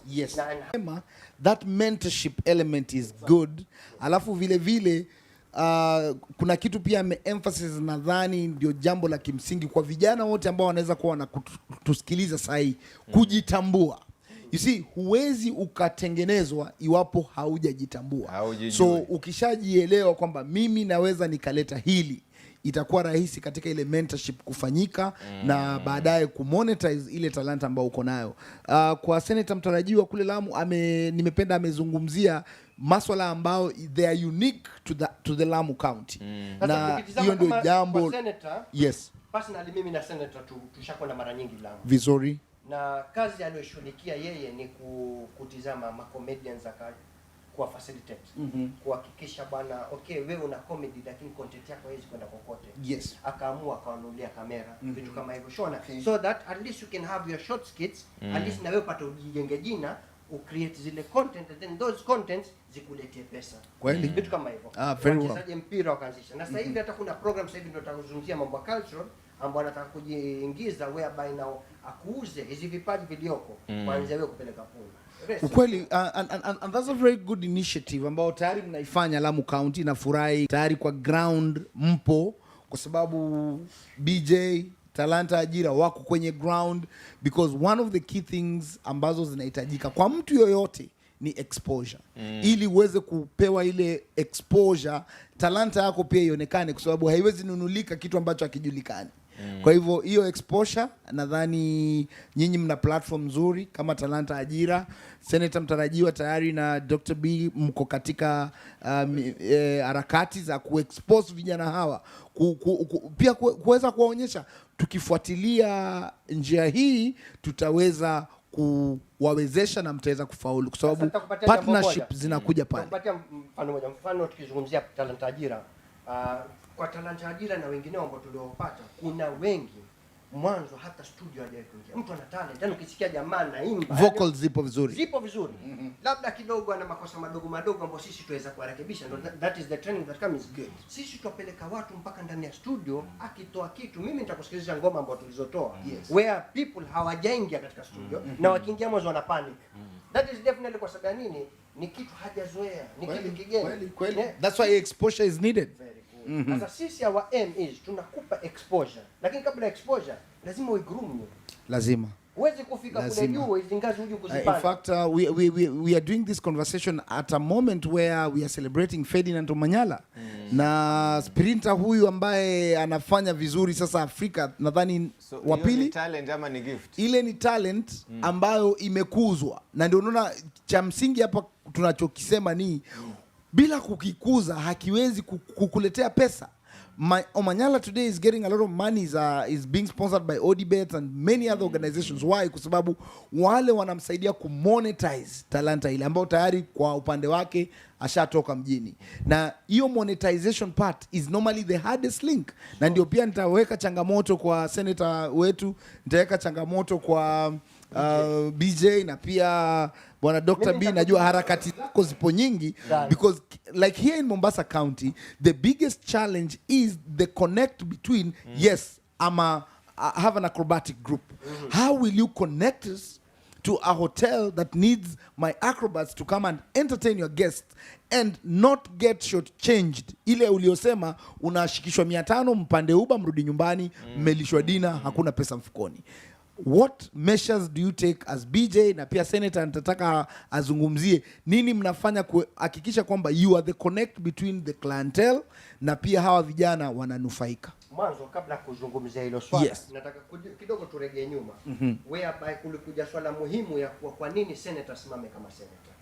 That mentorship element is good. Alafu vile kuna kitu pia emphasis, nadhani ndio jambo la kimsingi kwa vijana wote ambao wanaweza kuwa wanatusikiliza sasa hii, kujitambua. You see, huwezi ukatengenezwa iwapo haujajitambua. So ukishajielewa kwamba mimi naweza nikaleta hili, itakuwa rahisi katika ile mentorship kufanyika na baadaye kumonetize ile talanta ambayo uko nayo. Kwa senator mtarajiwa kule Lamu nimependa amezungumzia maswala ambayo they are unique to the Lamu County. Na hiyo ndio jambo senator, yes. Personally mimi na senator tushakwenda mara nyingi Lamu. Vizuri. Na kazi aliyoshughulikia yeye ni kutizama ma comedians kwa facilitate. Kuhakikisha bwana okay wewe una comedy lakini content yako haiwezi kwenda kokote. Yes. Akaamua akawanunulia kamera, vitu kama hivyo shona. So that at least you can have your short skits, at least na wewe upate ujijenge jina, ucreate zile content and then those contents zikuletee pesa. Kweli. Vitu kama hivyo. Very well. Wachezaji mpira wakaanzisha. Na sasa hivi hata kuna program sasa hivi ndio tutazungumzia mambo ya culture ambao anataka kujiingiza whereby now akuuze hizi vipaji vilioko kuanzia wewe kupeleka pula. Ukweli, and that's a very good initiative ambao tayari mnaifanya Lamu County. Nafurahi tayari kwa ground mpo, kwa sababu BJ Talanta Ajira wako kwenye ground, because one of the key things ambazo zinahitajika kwa mtu yoyote ni exposure. Ili uweze kupewa ile exposure, talanta yako pia ionekane, kwa sababu haiwezi nunulika kitu ambacho hakijulikani. Kwa hivyo hiyo exposure, nadhani nyinyi mna platform nzuri kama Talanta Ajira. Senator mtarajiwa tayari na Dr. B mko katika harakati za kuexpose vijana hawa, pia kuweza kuwaonyesha tukifuatilia njia hii tutaweza kuwawezesha na mtaweza kufaulu, kwa sababu partnership zinakuja pale. Tupatia mfano moja, mfano tukizungumzia Talanta Ajira, kwa Talanta Ajira na wengineo ambao tuliopata, kuna wengi mwanzo hata studio hajawahi kuingia. Mtu ana talent, yani ukisikia jamaa naimba, vocals zipo vizuri. Zipo vizuri. Labda kidogo ana makosa madogo madogo ambayo sisi tuweza kurekebisha. That is the training that comes good. Sisi tupeleka watu mpaka ndani ya studio, akitoa kitu, mimi nitakusikiliza ngoma ambazo tulizotoa. Where people hawajaingia katika studio na wakiingia mwanzo wana panic. That is definitely kwa sababu nini? Ni kitu hajazoea, ni kitu kigeni. Kweli. That's why exposure is needed. Sasa sisi our aim is tunakupa exposure, lakini kabla exposure lazima uigroom you. Lazima. Huwezi kufika kule juu hizo ngazi uje kuzipanda. In fact, we are doing this conversation at a moment where we are celebrating Ferdinand Omanyala. Na sprinter huyu ambaye anafanya vizuri sasa Afrika, nadhani wa pili. Talent ama ni gift? Ile ni talent ambayo imekuzwa, na ndio unaona cha msingi hapa tunachokisema ni bila kukikuza hakiwezi kukuletea pesa. Omanyala today is getting a lot of money, is being sponsored by Odibet and many other organizations. Why? Kwa sababu wale wanamsaidia kumonetize talanta ile ambao tayari kwa upande wake ashatoka mjini. Na hiyo monetization part is normally the hardest link. Na ndio pia nitaweka changamoto kwa senator wetu, nitaweka changamoto kwa BJ na pia bwana Dr. B, najua harakati zako zipo nyingi, because like here in Mombasa County the biggest challenge is the connect between yes, I have an acrobatic group. How will you connect us to a hotel that needs my acrobats to come and entertain your guests and not get shortchanged? Ile uliosema unashikishwa 500 mpande Uber mrudi nyumbani, mmelishwa dinner, hakuna pesa mfukoni. What measures do you take as BJ, na pia senator nitataka azungumzie nini mnafanya kuhakikisha kwamba you are the connect between the clientele na pia hawa vijana wananufaika? Mwanzo kabla kuzungumzia hilo swala, nataka kidogo turejee nyuma. Whereby kulikuja swala muhimu ya kwa nini senator simame kama senator.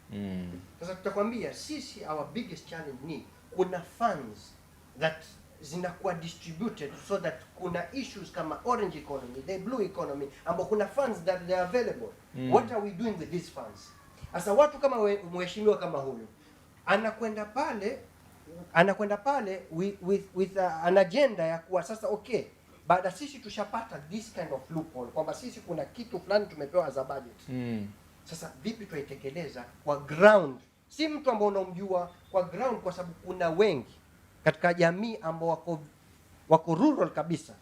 Sasa tutakwambia sisi our biggest challenge ni kuna funds that zinakuwa distributed so that kuna issues kama orange economy, the blue economy, ambapo kuna funds that they are available. What are we doing with these funds? Asa watu kama mheshimiwa kama huyu anakwenda pale with an agenda ya kuwa sasa okay, baada sisi tushapata this kind of loophole kwamba sisi kuna kitu fulani tumepewa za budget. Sasa vipi tuitekeleza kwa ground? Si mtu ambao unamjua kwa ground, kwa sababu kuna wengi katika jamii ambao wako rural kabisa.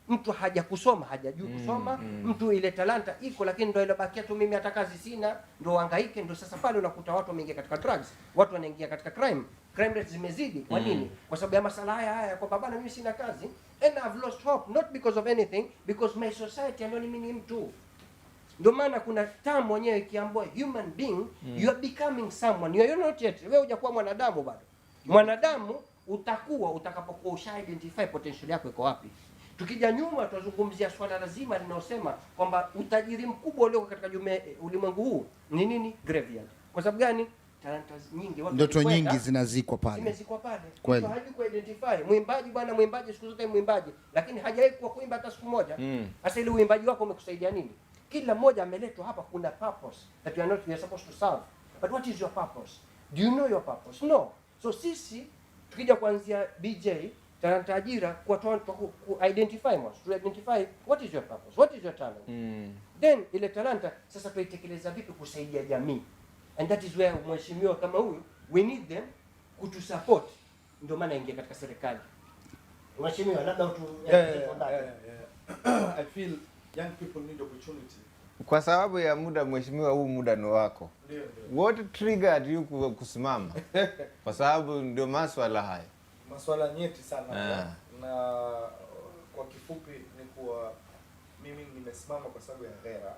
Mtu hajakusoma, hajajui kusoma, mtu ile talanta iko lakini ndio ilobakia tu, mimi hata kazi sina, ndio hangaike. Ndio sasa pale unakuta watu wameingia katika drugs, watu wanaingia katika crime rates zimezidi. Kwa nini? Kwa sababu ya masala haya kwa baba, mimi sina kazi and I've lost hope, not because of anything, because my society anaoni mimi ni mtu. Ndio maana kuna term mwenyewe ikiambiwa human being, you are becoming someone, you are not yet, wewe hujakuwa mwanadamu bado. Mwanadamu utakuwa utakapokuwa usha identify potential yako iko wapi. Tukija nyuma tutazungumzia swala lazima linalosema kwamba utajiri mkubwa ulioko katika ulimwengu huu ni nini? Graveyard. Kwa sababu gani? Talanta nyingi, watu ndoto nyingi zinazikwa pale. Zimezikwa pale. Kweli. Mtu hajui ku identify. Mwimbaji bwana, mwimbaji siku zote mwimbaji, lakini hajawahi kuimba hata siku moja. Sasa ile uimbaji wako umekusaidia nini? Kila mmoja ameletwa hapa, kuna purpose that you are supposed to serve. But what is your purpose? Do you know your purpose? No. So sisi tukija kuanzia BJ talanta ajira ku identify most, to identify what is your purpose, what is your talent. Then ile talanta sasa tuitekeleza vipi kusaidia jamii, and that is where mheshimiwa kama huyu we need them kutu support, ndio maana ingia katika serikali. Mheshimiwa, labda I feel young people need opportunity. Kwa sababu ya muda, mheshimiwa, huu muda ni wako. Ndio. What triggered you kusimama? Kwa sababu ndio maswala haya. Maswala nyeti sana. Na kwa kifupi ni kuwa mimi nimesimama kwa sababu ya ghera.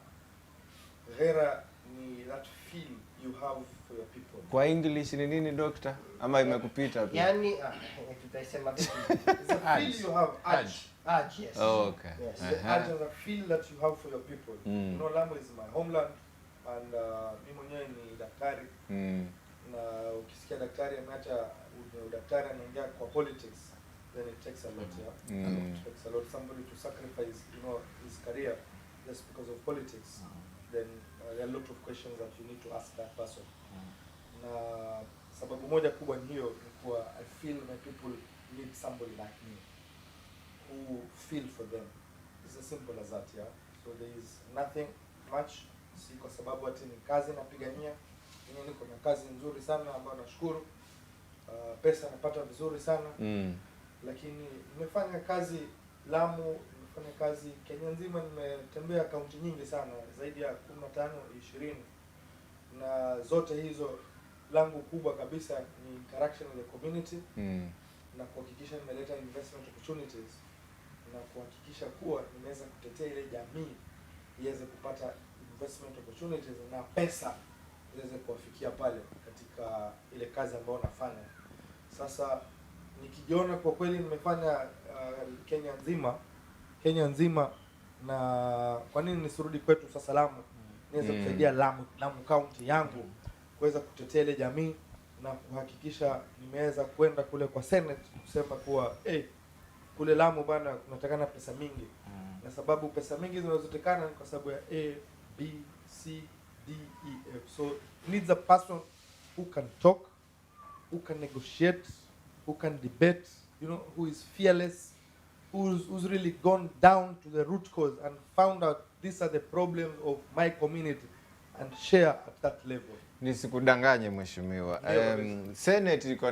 Ghera ni that feel you have for your people. Kwa English ni nini, doctor? Ama imekupita tu? yani tutaisema vipi? It's a feel you have, urge. Urge, yes. Oh, okay. Yes. The urge and the feel that you have for your people. You know, Lamu is my homeland, and mimi mwenyewe ni daktari. Na ukisikia daktari ameacha udaktari anaingia kwa politics, then it takes a lot, yeah. It takes a lot, somebody to sacrifice, you know, his career just because of politics. Then there are a lot of questions that you need to ask that person. Na sababu moja kubwa ni hiyo, ni kuwa I feel my people need somebody like me who feel for them. It's as simple as that, yeah. So there is nothing much, si kwa sababu ati ni kazi napigania. Mimi niko na kazi nzuri sana ambayo nashukuru. Pesa napata vizuri sana. Lakini nimefanya kazi Lamu, nimefanya kazi Kenya nzima, nimetembea kaunti nyingi sana, zaidi ya 15, 20. Na zote hizo langu kubwa kabisa ni interaction with the community. Na kuhakikisha nimeleta investment opportunities, na kuhakikisha kuwa nimeweza kutetea ile jamii iweze kupata investment opportunities na pesa iweze kuwafikia pale katika ile kazi ambayo nafanya. Sasa nikijiona kwa kweli nimefanya Kenya nzima, na kwa nini nisirudi kwetu sasa Lamu, niweze kusaidia Lamu county yangu kuweza kutetea ile jamii, na kuhakikisha nimeweza kwenda kule kwa Senate kusema kuwa kule Lamu bana kunatakana pesa mingi. Na sababu pesa mingi zinazotekana kwa sababu ya A, B, C, D, E, F. So needs a person who can talk, who can negotiate, who can debate, you know, who is fearless, who's really gone down to the root cause and found out these are the problems of my community and share at that level. Nisikudanganye mheshimiwa. Senate iko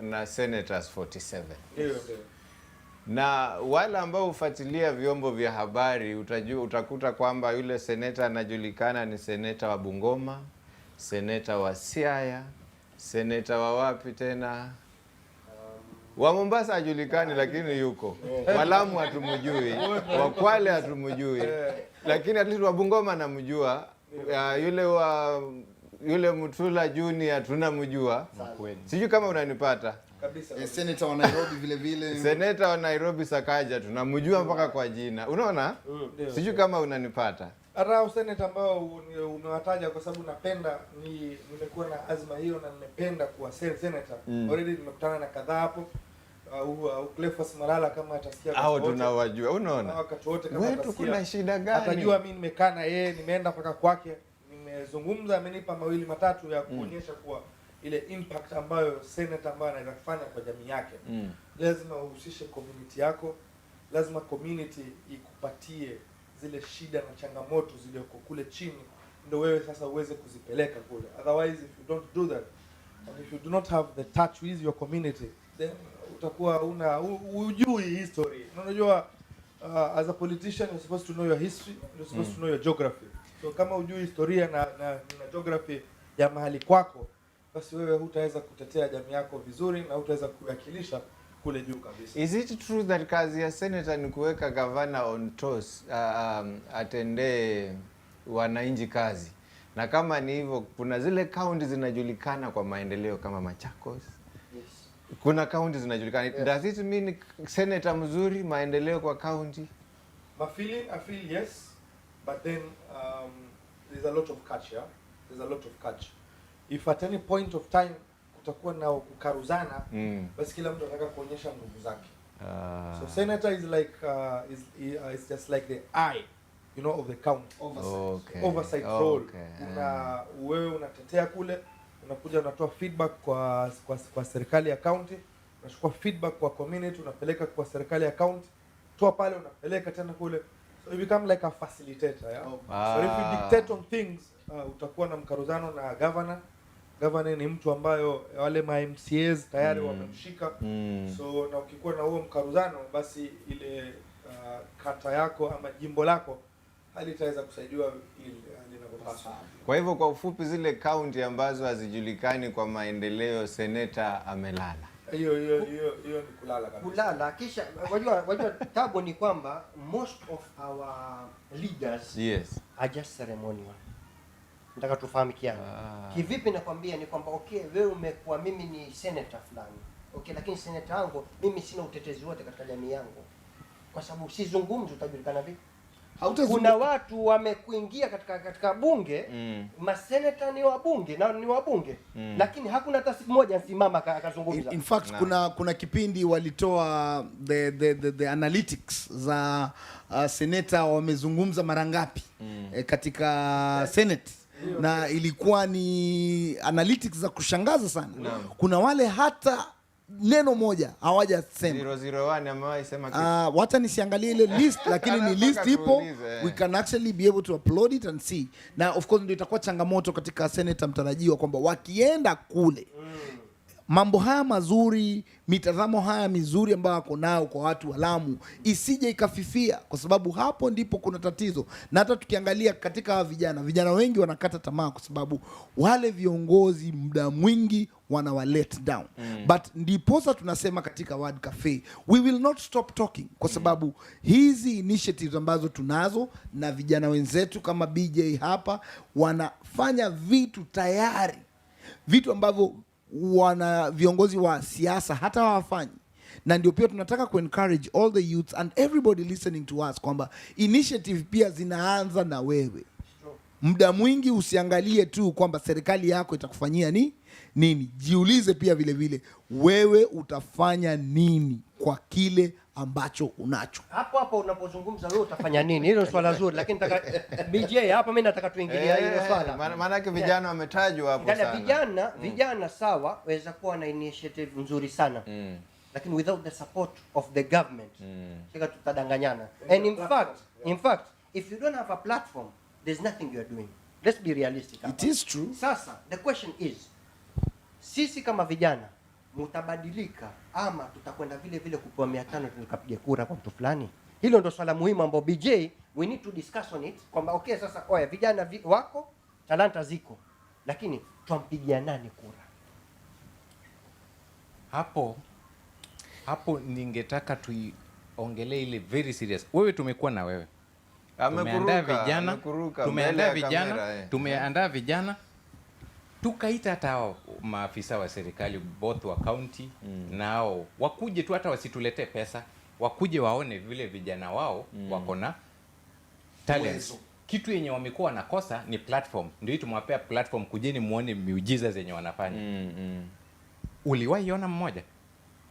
na senators 47. Ndio. Na wale ambao hufuatilia vyombo vya habari utakuta kwamba yule seneta anajulikana ni seneta wa Bungoma, seneta wa Siaya, seneta wa wapi tena? Wa Mombasa hajulikani lakini yuko. Wa Lamu hatumjui, wa Kwale hatumjui. Lakini at least wa Bungoma namjua. Yule Mutula Junior tunamjua. Sijui kama unanipata. Kabisa. Senator wa Nairobi vile vile. Senator wa Nairobi Sakaja tunamjua mpaka kwa jina. Unaona? Sijui kama unanipata. Ara senator ambao unawataja kwa sababu napenda, nimekuwa na azma hiyo na nimependa kuwa senator. Already nimekutana na kadhaa hapo. Cleophas Malala kama atasikia hao tunawajua. Unaona? Wakati wote kama atasikia. Wewe kuna shida gani? Atajua mimi nimekaa na yeye, nimeenda mpaka kwake, nimezungumza, amenipa mawili matatu ya kuonyesha kuwa ile impact ambayo senator ambaye anaweza kufanya kwa jamii yake. Lazima uhusishe community yako, lazima community ikupatie zile shida na changamoto zilizoko kule chini, ndio wewe sasa uweze kuzipeleka kule. Otherwise if you don't do that, and if you do not have the touch with your community, then utakuwa hujui history. Unajua as a politician you're supposed to know your history, you're supposed to know your geography. So kama hujui historia na geography ya mahali kwako, basi wewe hutaweza kutetea jamii yako vizuri na hutaweza kuwakilisha kule juu kabisa. Is it true that kazi ya senator ni kuweka governor on toes, atendee wananchi kazi? Na kama ni hivyo, kuna zile county zinajulikana kwa maendeleo kama Machakos, kuna county zinajulikana. Does it mean senator mzuri maendeleo kwa county? My feeling, I feel yes, but then there's a lot of catch, yeah? There's a lot of catch. If at any point of time kutakuwa na kukaruzana, basi kila mtu anataka kuonyesha nguvu zake. So senator is like it's just like the eye, you know, of the county. Oversight role. Wewe unatetea kule, unakuja unatoa feedback kwa serikali ya county, unachukua feedback kwa community, unapeleka kwa serikali ya county, toa pale unapeleka tena kule. So you become like a facilitator, yeah. So if you dictate on things, utakuwa na mkaruzano na governor. Governor ni mtu ambayo wale ma MCAs tayari wamemshika. So na ukikuwa na huo mkaruzano, basi ile kata yako ama jimbo lako halitaweza kusaidiwa ili linavyopaswa. Kwa hivyo kwa ufupi, zile county ambazo hazijulikani kwa maendeleo, seneta amelala. Hiyo ni kulala kabisa. Kulala. Kisha wajua tabu ni kwamba most of our leaders are just ceremonial. Nataka tufahamikiane. Kivipi nakwambia ni kwamba okay, wewe umekuwa mimi ni senator fulani. Okay, lakini senator wangu mimi sina utetezi wote katika jamii yangu. Kwa sababu sizungumzi, utajulikana vipi? Kuna watu wamekuingia katika bunge, maseneta ni wabunge na ni wabunge, lakini hakuna hata siku moja simama akazungumza. In fact, kuna kipindi walitoa the analytics za seneta wamezungumza mara ngapi katika Senate. Na ilikuwa ni analytics za kushangaza sana. Kuna wale hata neno moja hawajasema. 001 amewahi sema kitu. Wacha nisiangalie ile list, lakini ni list ipo. We can actually be able to upload it and see. Na of course ndio itakuwa changamoto katika senator mtarajiwa kwamba wakienda kule mambo haya mazuri, mitazamo haya mizuri ambayo wako nao kwa watu wa Lamu isije ikafifia, kwa sababu hapo ndipo kuna tatizo. Na hata tukiangalia katika vijana wengi wanakata tamaa kwa sababu wale viongozi muda mwingi wanawa let down. But ndiposa tunasema katika Word Cafe we will not stop talking, kwa sababu hizi initiatives ambazo tunazo na vijana wenzetu kama BJ hapa wanafanya vitu tayari, vitu ambavyo wana viongozi wa siasa hata hawafanyi. Na ndio pia tunataka ku encourage all the youths and everybody listening to us kwamba initiative pia zinaanza na wewe. Muda mwingi usiangalie tu kwamba serikali yako itakufanyia nini. Jiulize pia vile vile wewe utafanya nini kwa kile ambacho unacho. Hapo unapozungumza wewe utafanya nini? Hilo swala zuri, lakini nataka BJ hapa mimi nataka tuingilia hilo swala. Maana yake vijana wametajwa hapo sana. Vijana sawa waweza kuwa na initiative nzuri sana. Lakini without the support of the government, sika tutadanganyana. And in fact, if you don't have a platform, there's nothing you are doing. Let's be realistic. It is true. Sasa the question is, sisi kama vijana mutabadilika ama tutakwenda vile vile kupewa 500 tukapiga kura kwa mtu fulani? Hilo ndo swala muhimu ambao BJ we need to discuss on it, kwamba okay, sasa oya vijana wako talanta ziko, lakini twampigia nani kura? Hapo ningetaka tuiongelee ile very serious. Wewe tumekuwa na wewe. Tumeandaa vijana tukaita hata maafisa wa serikali both wa county nao wakuje tu, hata wasituletee pesa, wakuje waone vile vijana wao wako na talents. Kitu yenye wamekuwa wanakosa ni platform. Ndio hii tumewapea platform, kujeni muone miujiza zenye wanafanya. Uliwahi ona mmoja?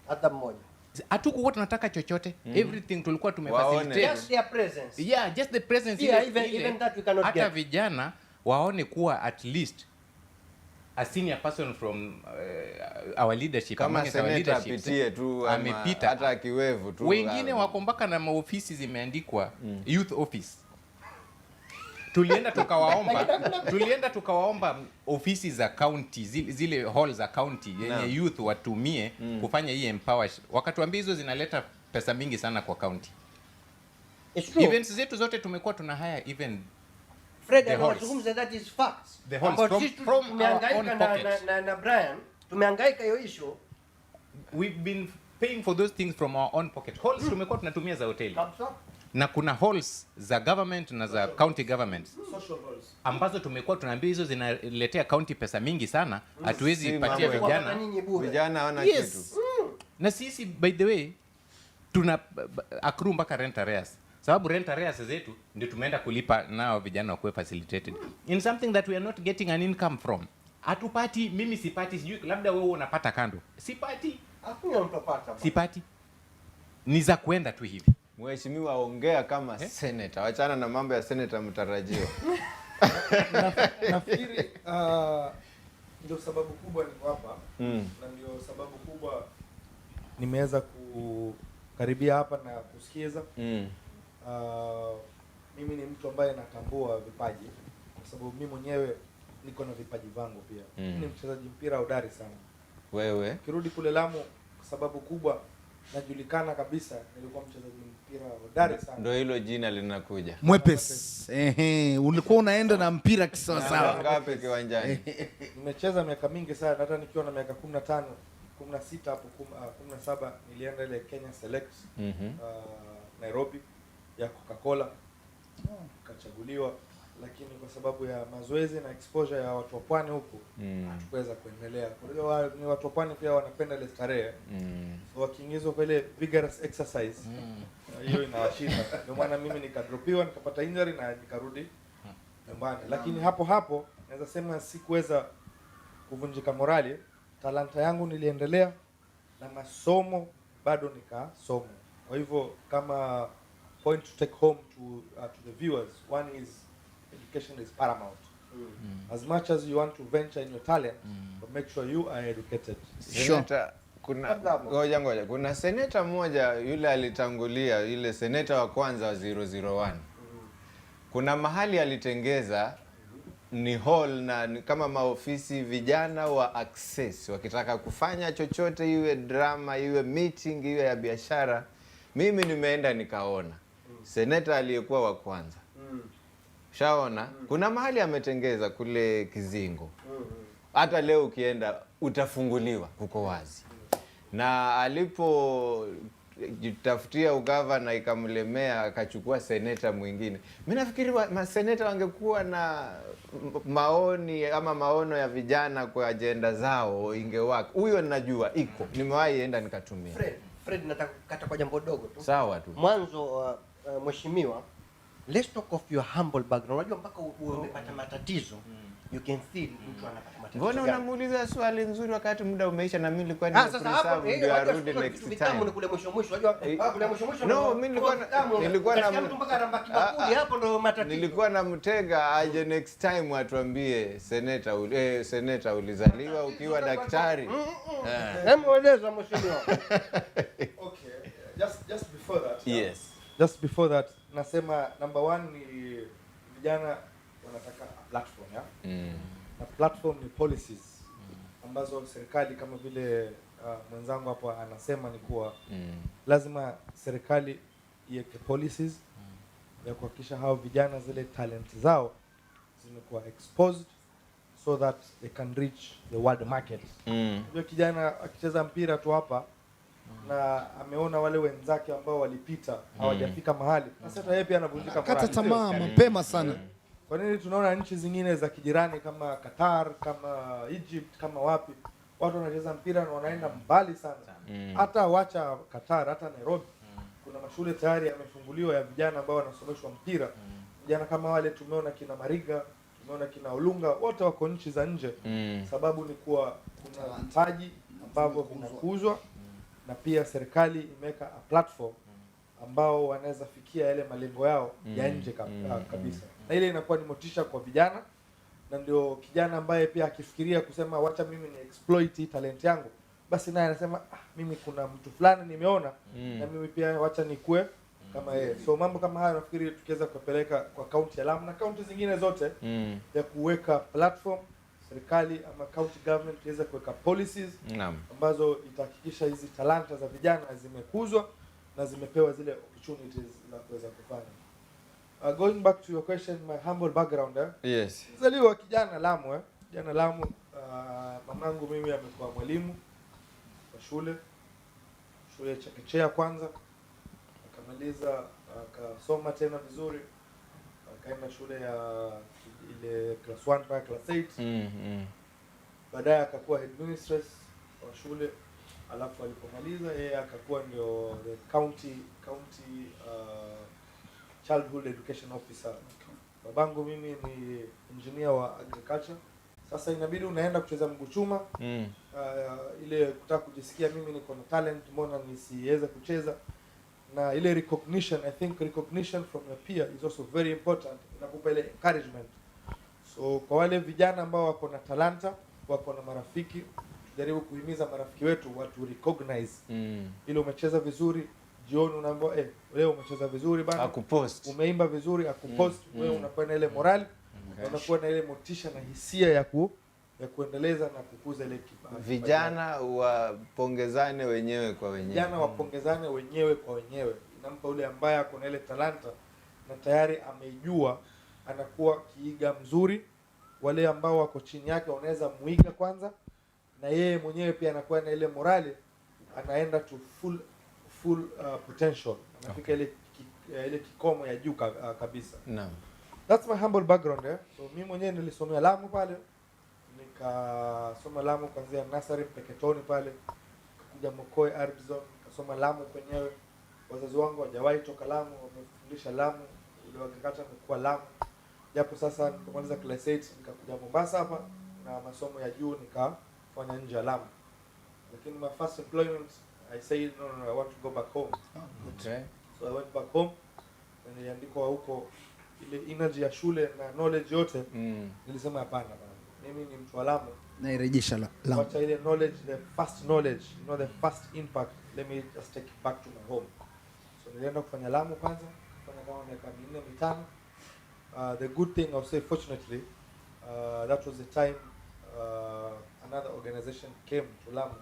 Hata mmoja. Hatukuwa tunataka chochote. Everything tulikuwa tumefacilitate. Just their presence. Yeah, just the presence. Yeah, even that we cannot get. Hata vijana waone kuwa at least a senior person from our leadership, kama senator apitie tu, amepita hata kiwevu tu. Wengine wako mpaka na maofisi zimeandikwa youth office. Tulienda tukawaomba ofisi za county, zile hall za county yenye youth watumie kufanya hii empower. Wakatuambia hizo zinaleta pesa mingi sana kwa county. Events zetu zote tumekuwa tuna hire even Fred anazungumza, that is facts. The halls from tumehangaika na Brian, tumehangaika hiyo issue. We've been paying for those things from our own pocket. Halls tumekuwa tunatumia za hoteli. Na kuna halls za government na za county government, social halls, ambazo tumekuwa tunaambia hizo zinaletea county pesa mingi sana, hatuwezi patia vijana hawana kitu. Na sisi by the way tuna accrue mpaka rent arrears, sababu rent arrears zetu ndio tumeenda kulipa nao vijana wakuwe facilitated in something that we are not getting an income from. Hatupati, mimi sipati, sijui labda wewe unapata kando, sipati, Hakuna mtu apata. sipati, ni za kwenda tu hivi. Mheshimiwa, ongea kama senator, wachana na mambo ya senator mtarajiwa. Nafikiri ndio sababu kubwa niko hapa na ndio sababu kubwa nimeweza kukaribia hapa na kusikiza. Mimi ni mtu ambaye natambua vipaji kwa sababu mimi mwenyewe niko na vipaji vangu pia. Ni mchezaji mpira hodari sana. Wewe Kirudi kule Lamu, kwa sababu kubwa najulikana kabisa, nilikuwa mchezaji mpira hodari sana. ndio hilo jina linakuja. Mwepesi. Ulikuwa unaenda na mpira kisawa sawa. Ngapi kiwanjani? Nimecheza miaka mingi sana, hata nikiwa na miaka 15, 16 hapo 17 nilienda ile Kenya Select Nairobi ya Coca-Cola. Kachaguliwa, lakini kwa sababu ya mazoezi na exposure ya watu wa pwani huko hatukuweza kuendelea. Kwa hiyo ni watu wa pwani pia wanapenda ile starehe. So wakiingizwa kwa ile vigorous exercise hiyo inawashinda. Ndio maana mimi nikadropiwa, nikapata injury na nikarudi nyumbani. Lakini hapo naweza sema sikuweza kuvunjika morali. Talanta yangu niliendelea na masomo bado nikasoma. Kwa hivyo kama point to take home to the viewers, one is education is paramount. As much as you want to venture in your talent, but make sure you are educated. Seneta, ngoja kuna seneta mmoja yule alitangulia, yule seneta wa kwanza wa 001. Kuna mahali alitengeza ni hall na ni kama maofisi vijana wa access wakitaka kufanya chochote, iwe drama, iwe meeting, iwe ya biashara. Mimi nimeenda nikaona seneta aliyekuwa wa kwanza. Shaona kuna mahali ametengeza kule Kizingo. Hata leo ukienda utafunguliwa, kuko wazi. Na alipo jitafutia ugavana ikamlemea, akachukua seneta mwingine. Mimi nafikiri maseneta wangekuwa na maoni ama maono ya vijana kwa agenda zao, ingewaka. Huyo ninajua iko, nimewahi enda nikatumia. Fred, nataka kukata kwa jambo dogo tu. Sawa tu. Mwanzo mheshimiwa, let's talk of your humble background. Unajua mpaka umepata matatizo, you can feel mtu anapata matatizo. Mbona unamuuliza swali nzuri wakati muda umeisha na mimi nilikuwa nimepreserve ndio arudi next time. Ni kule mwisho unajua kule mwisho. No, mimi nilikuwa na mtu mpaka anamba kibakuli hapo ndo matatizo. Nilikuwa na mtega aje next time atuambie seneta ulizaliwa ukiwa daktari. Hebu eleza mheshimiwa. Okay, just before that. Yes. Just before that, nasema number one ni vijana wanataka platform ya. Na platform ni policies ambazo serikali kama vile mwenzangu hapo anasema ni kuwa lazima serikali iweke policies ya kuhakikisha hao vijana zile talent zao zimekuwa exposed so that they can reach the world market. Ndio kijana akicheza mpira tu hapa na ameona wale wenzake ambao walipita hawajafika mahali, sasa yeye pia anavunjika morali. Kata tamaa mapema sana. Kwa nini tunaona nchi zingine za kijirani kama Qatar, kama Egypt, kama wapi, watu wanacheza mpira na wanaenda mbali sana. Hata wacha Qatar, hata Nairobi kuna mashule tayari yamefunguliwa ya vijana ambao wanasomeshwa mpira. Vijana kama wale tumeona kina Mariga, tumeona kina Olunga, wote wako nchi za nje. Sababu ni kuwa kuna vipaji ambavyo vinakuzwa na pia serikali imeweka a platform ambao wanaweza fikia yale malengo yao ya nje kabisa. Na ile inakuwa ni motisha kwa vijana, na ndio kijana ambaye pia akifikiria kusema wacha mimi ni exploit talent yangu, basi naye anasema mimi kuna mtu fulani nimeona na mimi pia wacha nikue kama yeye. So mambo kama haya nafikiri tukiweza kupeleka kwa kaunti ya Lamu na kaunti zingine zote ya kuweka platform, serikali ama county government iweze kuweka policies ambazo itahakikisha hizi talanta za vijana zimekuzwa na zimepewa zile opportunities za kuweza kufanya. Going back to your question, my humble background. Yes. Nilizaliwa kijana Lamu. Kijana Lamu, mamangu mimi amekuwa mwalimu wa shule ya chekechea kwanza, akamaliza akasoma tena vizuri, akaenda shule ya ile class 1 mpaka class 8. Baadaye akakuwa headmistress wa shule alafu alipomaliza yeye akakuwa ndio the county childhood education officer. Babangu mimi ni engineer wa agriculture. Sasa inabidi unaenda kucheza mguu chuma ile kutaka kujisikia mimi niko na talent, mbona nisiweze kucheza, na ile recognition. I think recognition from your peer is also very important, inakupa ile encouragement. So kwa wale vijana ambao wako na talanta, wako na marafiki, tujaribu kuhimiza marafiki wetu watu recognize ile umecheza vizuri. Jioni unaambiwa leo umecheza vizuri bana, akupost, umeimba vizuri, akupost. Wewe unakuwa na ile morale, unakuwa na ile motisha na hisia ya kuendeleza na kukuza ile kipaji. Vijana wapongezane wenyewe kwa wenyewe. Vijana wapongezane wenyewe kwa wenyewe. Inampa ule ambaye ako na ile talanta na tayari ameijua, anakuwa kiiga mzuri. Wale ambao wako chini yake wanaweza muiga kwanza, na yeye mwenyewe pia anakuwa na ile morale, anaenda to full potential, anafika ile kikomo ya juu kabisa. Naam. That's my humble background So mimi mwenyewe nilisomea Lamu pale, nikasoma Lamu kuanzia nursery Peketoni pale, kuja Mokoe Arbizon, nikasoma Lamu kwenyewe. Wazazi wangu hawajawahi toka Lamu, wamefundisha Lamu, ile wakikata nilikuwa Lamu. Japo sasa nilipomaliza class 8 nikakuja Mombasa hapa na masomo ya juu nikafanya nje ya Lamu. Lakini my first employment I said no, I want to go back home. Okay. So I went back home na niliandikwa huko ile energy ya shule na knowledge yote. Nilisema hapana bana. Mimi ni mtu wa Lamu. Na irejesha Lamu. Wacha ile knowledge, the first knowledge, the first impact, let me just take it back to my home. So nilienda kufanya Lamu kwanza, kufanya kama miaka 4-5. The good thing I'll say, fortunately, that was the time another organization came to Lamu.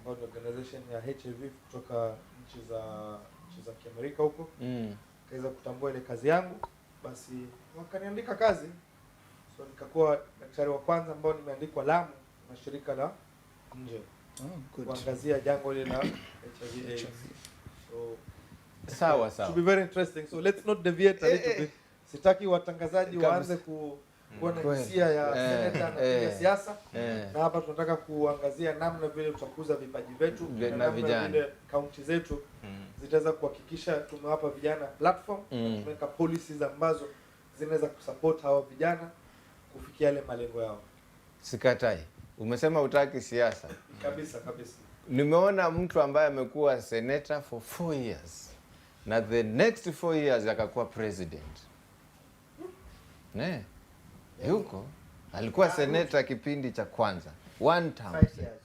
About the organization ya HIV kutoka nchi za Kiamerika huko. Kaweza kutambua ile kazi yangu, basi wakaniandika kazi. So nikakuwa daktari wa kwanza ambao nimeandikwa Lamu na shirika la nje. Kuangazia jango ile la HIV. So Sawa. To be very interesting. So let's not deviate a little bit. Sitaki watangazaji waanze kuwa na hisia ya seneta na siasa. Na hapa tunataka kuangazia namna vile tutakuza vipaji vyetu na vijana, vile kaunti zetu zitaweza kuhakikisha tumewapa vijana platform, tumeweka policies ambazo zinaweza kusupport hao vijana kufikia yale malengo yao. Sikatai. Umesema utaki siasa. Kabisa. Nimeona mtu ambaye amekuwa senator for 4 years na the next 4 years akakuwa president. Yuko alikuwa senator kipindi cha kwanza, one term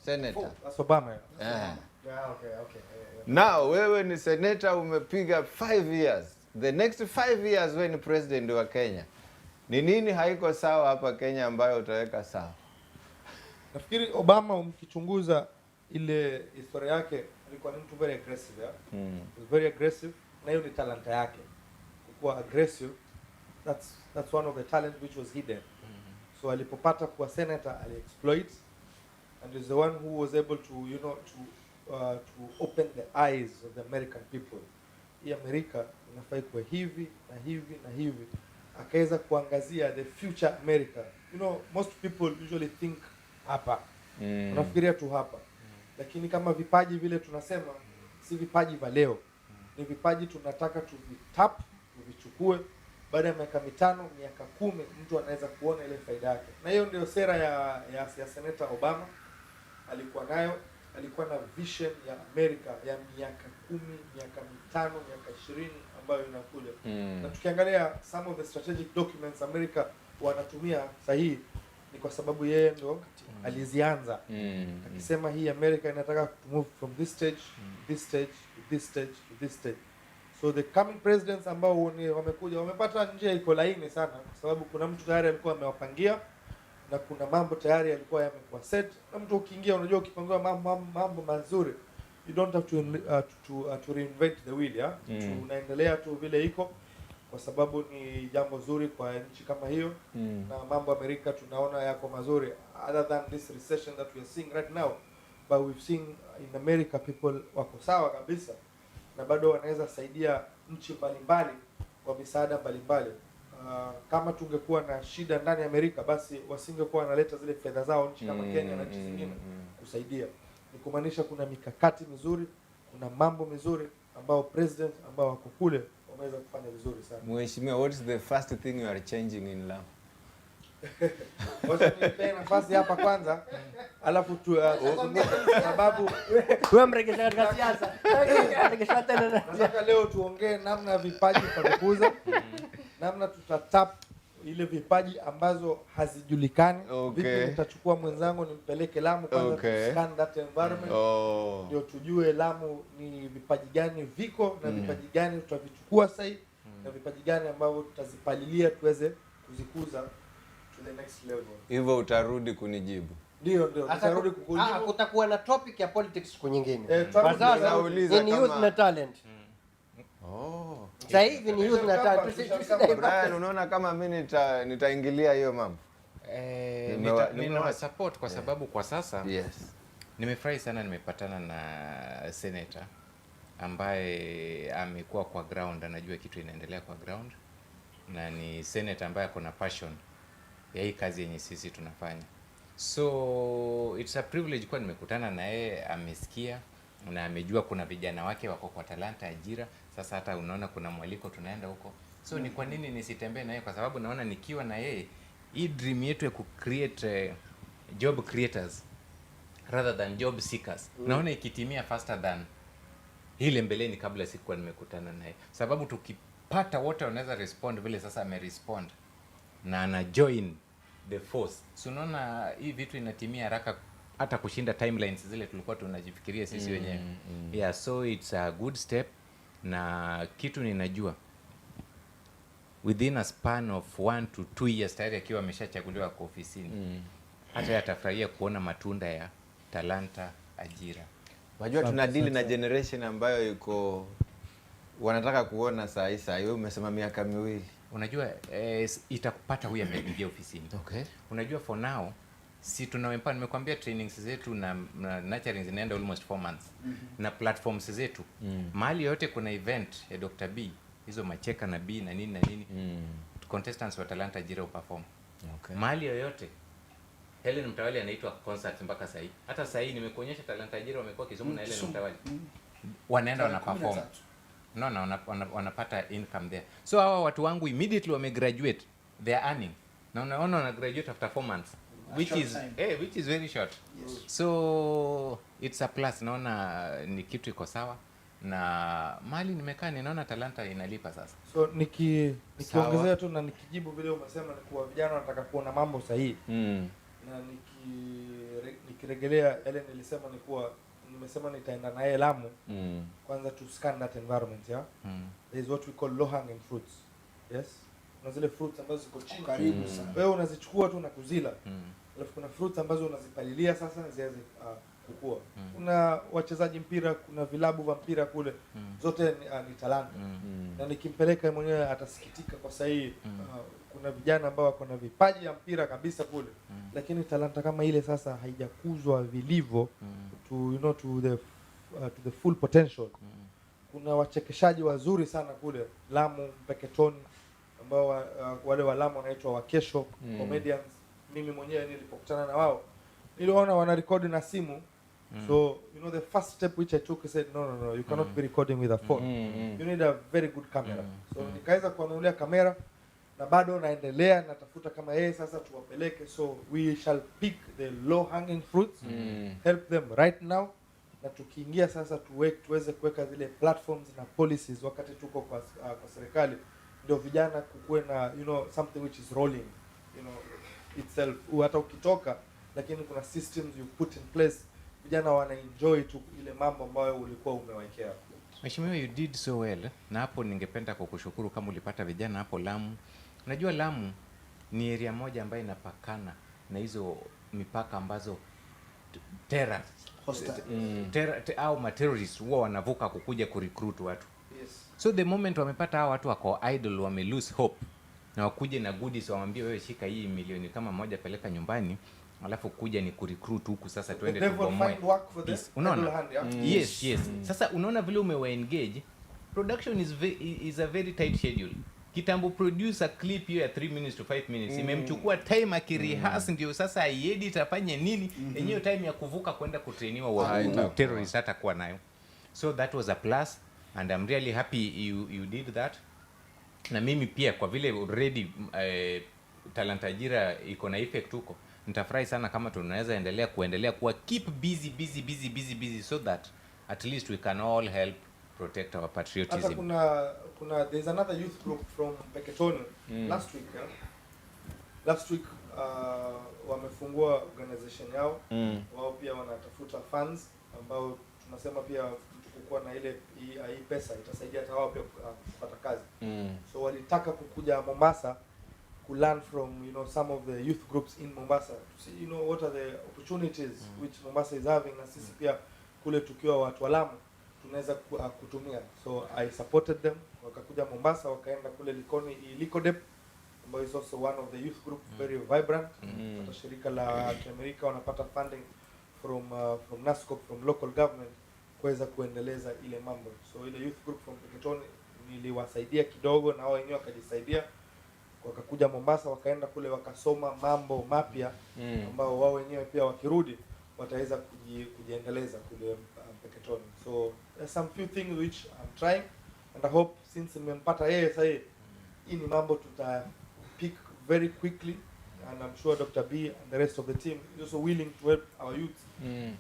senator. That's Obama. Okay. Now wewe ni senator, umepiga 5 years. The next 5 years wewe ni president wa Kenya. Ni nini haiko sawa hapa Kenya ambayo utaweka sawa? Nafikiri Obama, umkichunguza ile historia yake, alikuwa ni mtu very aggressive. Very aggressive, na hiyo ni talanta yake. Kuwa aggressive, that's one of the talent which was hidden. So alipopata kuwa senator, aliexploit, and is the one who was able to to open the eyes of the American people. Hii Amerika inafai kuwa hivi na hivi. Akaweza kuangazia the future America. Most people usually think hapa. Unafikiria tu hapa. Lakini kama vipaji vile tunasema, si vipaji vya leo. Ni vipaji tunataka tuvichukue. Baada ya miaka 5, miaka 10, mtu anaweza kuona ile faida yake. Na hiyo ndio sera ya Senator Obama alikuwa nayo. Alikuwa na vision ya Amerika ya miaka 10, miaka 5, miaka 20 ambayo inakuja. Na tukiangalia some of the strategic documents America wanatumia sahihi, ni kwa sababu yeye ndio alizianza. Akisema hii America inataka to move from this stage to this stage to this stage to this stage. So the coming presidents ambao wamekuja wamepata njia iko laini sana, kwa sababu kuna mtu tayari alikuwa amewapangia na kuna mambo tayari yalikuwa yamekuwa set. Na mtu ukiingia, unajua ukipangiwa mambo mazuri, you don't have to reinvent the wheel. Unaendelea tu vile iko, kwa sababu ni jambo zuri kwa nchi kama hiyo. Na mambo Amerika tunaona yako mazuri, other than this recession that we are seeing right now, but we've seen in America people wako sawa kabisa, na bado wanaweza saidia nchi mbalimbali kwa misaada mbalimbali. Kama tungekuwa na shida ndani ya Amerika, basi wasingekuwa wanaleta zile fedha zao nchi kama Kenya na nchi zingine kusaidia. Ni kumaanisha kuna mikakati mizuri, kuna mambo mizuri ambao president ambao wako kule wameweza kufanya vizuri sana. Mheshimiwa, what is the first thing you are changing in Lamu? Wacha nipe nafasi hapa kwanza, alafu sababu Wewe mregesha katika siasa. Mregesha tena. nataka leo tuongee namna vipaji tutakuza, namna tutatap ile vipaji ambazo hazijulikani. Okay. Vipi nitachukua mwenzangu nimpeleke Lamu kwanza, Okay. to scan that environment. Ndio tujue Lamu ni vipaji gani viko na vipaji gani tutavichukua sasa na vipaji gani ambavyo tutazipalilia tuweze kuzikuza to the next level. Hivyo utarudi kunijibu. Ndio tutarudi kukujibu. Kutakuwa na topic ya politics siku nyingine. Kwa Kwa sasa nauliza ni youth kama- na talent. Sasa hivi ni youth na talent. Brian, unaona kama mimi nitaingilia hiyo mambo? Nina support kwa sababu kwa sasa Yes. nimefurahi sana, nimepatana na senator ambaye amekuwa kwa ground, anajua kitu inaendelea kwa ground, na ni senator ambaye ako na passion ya hii kazi yenye sisi tunafanya. So it's a privilege kuwa nimekutana na yeye, amesikia na amejua kuna vijana wake wako kwa Talanta ajira. Sasa hata unaona kuna mwaliko tunaenda huko. So ni kwa nini nisitembee na yeye? Kwa sababu naona nikiwa na yeye hii dream yetu ya create job creators rather than job seekers, naona ikitimia faster than ile mbeleni kabla sikuwa nimekutana naye. Sababu tukipata wote wanaweza respond vile sasa amerespond na ana join the force, so unaona hii vitu inatimia haraka hata kushinda timelines zile tulikuwa tunajifikiria sisi wenyewe. Yeah, so it's a good step, na kitu ninajua within a span of 1 to 2 years tayari akiwa ameshachaguliwa kwa ofisini, hata atafurahia kuona matunda ya Talanta ajira. Wajua tuna deal na generation ambayo iko wanataka kuona saa hii. Wewe umesema miaka miwili. Unajua itakupata huyu ameingia ofisini. Okay. Unajua for now si tunawempa, nimekwambia trainings zetu na nurturing zinaenda almost 4 months. Na platforms zetu mahali yote kuna event ya Dr. B, hizo macheka na B na nini na nini, contestants wa Talanta ajira uperform. Okay. Mahali yoyote Helen Mtawali anaitwa concert mpaka sasa hivi. Hata sasa hivi nimekuonyesha Talanta ajira wamekuwa Kisumu na Helen Mtawali. Wanaenda wana perform. No, wanapata income there. So hawa watu wangu immediately wamegraduate, they are earning. Na unaona wana graduate after 4 months, which is very short. Yes. So it's a plus. Naona ni kitu iko sawa, na mali nimekaa ninaona Talanta inalipa sasa. So nikiongezea tu na nikijibu vile umesema, ni kuwa vijana wanataka kuona mambo sahihi. Na nikirejelea yale nilisema, ni kuwa nimesema nitaenda naye Lamu kwanza to scan that environment. There is what we call low hanging fruits. Yes, kuna zile fruits ambazo ziko chini karibu sana, wewe unazichukua tu na kuzila. Alafu kuna fruits ambazo unazipalilia sasa zianze kukua. Kuna wachezaji mpira, kuna vilabu vya mpira kule, zote ni Talanta. Na nikimpeleka mwenyewe atasikitika kwa sahihi. Kuna vijana ambao wako na vipaji ya mpira kabisa kule, lakini Talanta kama ile sasa haijakuzwa vilivyo to the full potential. Kuna wachekeshaji wazuri sana kule Lamu, Mpeketoni, ambao wale wa Lamu wanaitwa Wakesho comedians. Mimi mwenyewe nilipokutana na wao niliona wana record na simu. So the first step which I took, I said no, you cannot be recording with a phone. You need a very good camera. So nikaweza kuanulia kamera, na bado naendelea natafuta kama yeye sasa tuwapeleke. So we shall pick the low hanging fruits, help them right now, na tukiingia sasa tuweze kuweka zile platforms na policies wakati tuko kwa serikali, ndio vijana kukuwe na something which is rolling itself. Hata ukitoka lakini kuna systems you put in place, vijana wana enjoy tu ile mambo ambayo ulikuwa umewekea. Mheshimiwa, you did so well. Na hapo ningependa kukushukuru kama ulipata vijana hapo Lamu. Unajua Lamu ni area moja ambayo inapakana na hizo mipaka ambazo au materrorists huwa wanavuka kukuja kurecruit watu. Yes. So the moment wamepata hao watu wako idle, wame lose hope, na wakuje na goodies, waambie wewe shika hii milioni kama moja peleka nyumbani, alafu kuja ni kurecruit huku sasa tuende tubomoe. Unaona? Yes. Sasa unaona vile umewa engage, production is a very tight schedule. Kitambo producer clip hiyo ya 3 minutes to 5 minutes imemchukua time akirehearse ndio sasa aiedit afanye nini, yenyewe time ya kuvuka kwenda kutrainiwa wa terrorist hata kuwa nayo. So that was a plus and I'm really happy you did that. Na mimi pia kwa vile already Talanta Ajira iko na effect huko, nitafurahi sana kama tunaweza kuendelea kuwa keep busy so that at least we can all help protect our patriotism. Hata kuna there's another youth group from Peketoni last week wamefungua organization yao. Wao pia wanatafuta funds ambao tunasema pia tukikuwa na ile hii pesa itasaidia hata wao pia kupata kazi. So walitaka kukuja Mombasa to learn from some of the youth groups in Mombasa to see what are the opportunities which Mombasa is having, na sisi pia kule tukiwa watu wa Lamu tunaweza kutumia. So I supported them, wakakuja Mombasa, wakaenda kule Likoni, Likodep ambayo is also one of the youth group, very vibrant. Hata shirika la Amerika wanapata funding from NASCOP, from local government kuweza kuendeleza ile mambo. So ile youth group from Peketoni niliwasaidia kidogo na wao wenyewe wakajisaidia, wakakuja Mombasa, wakaenda kule wakasoma mambo mapya ambao wao wenyewe pia wakirudi wataweza kujiendeleza kule Peketoni. So there's some few things which I'm trying and I hope since nimempata yeye sasa hii ni mambo tuta pick very quickly, and I'm sure Dr. B and the rest of the team is also willing to help our youth.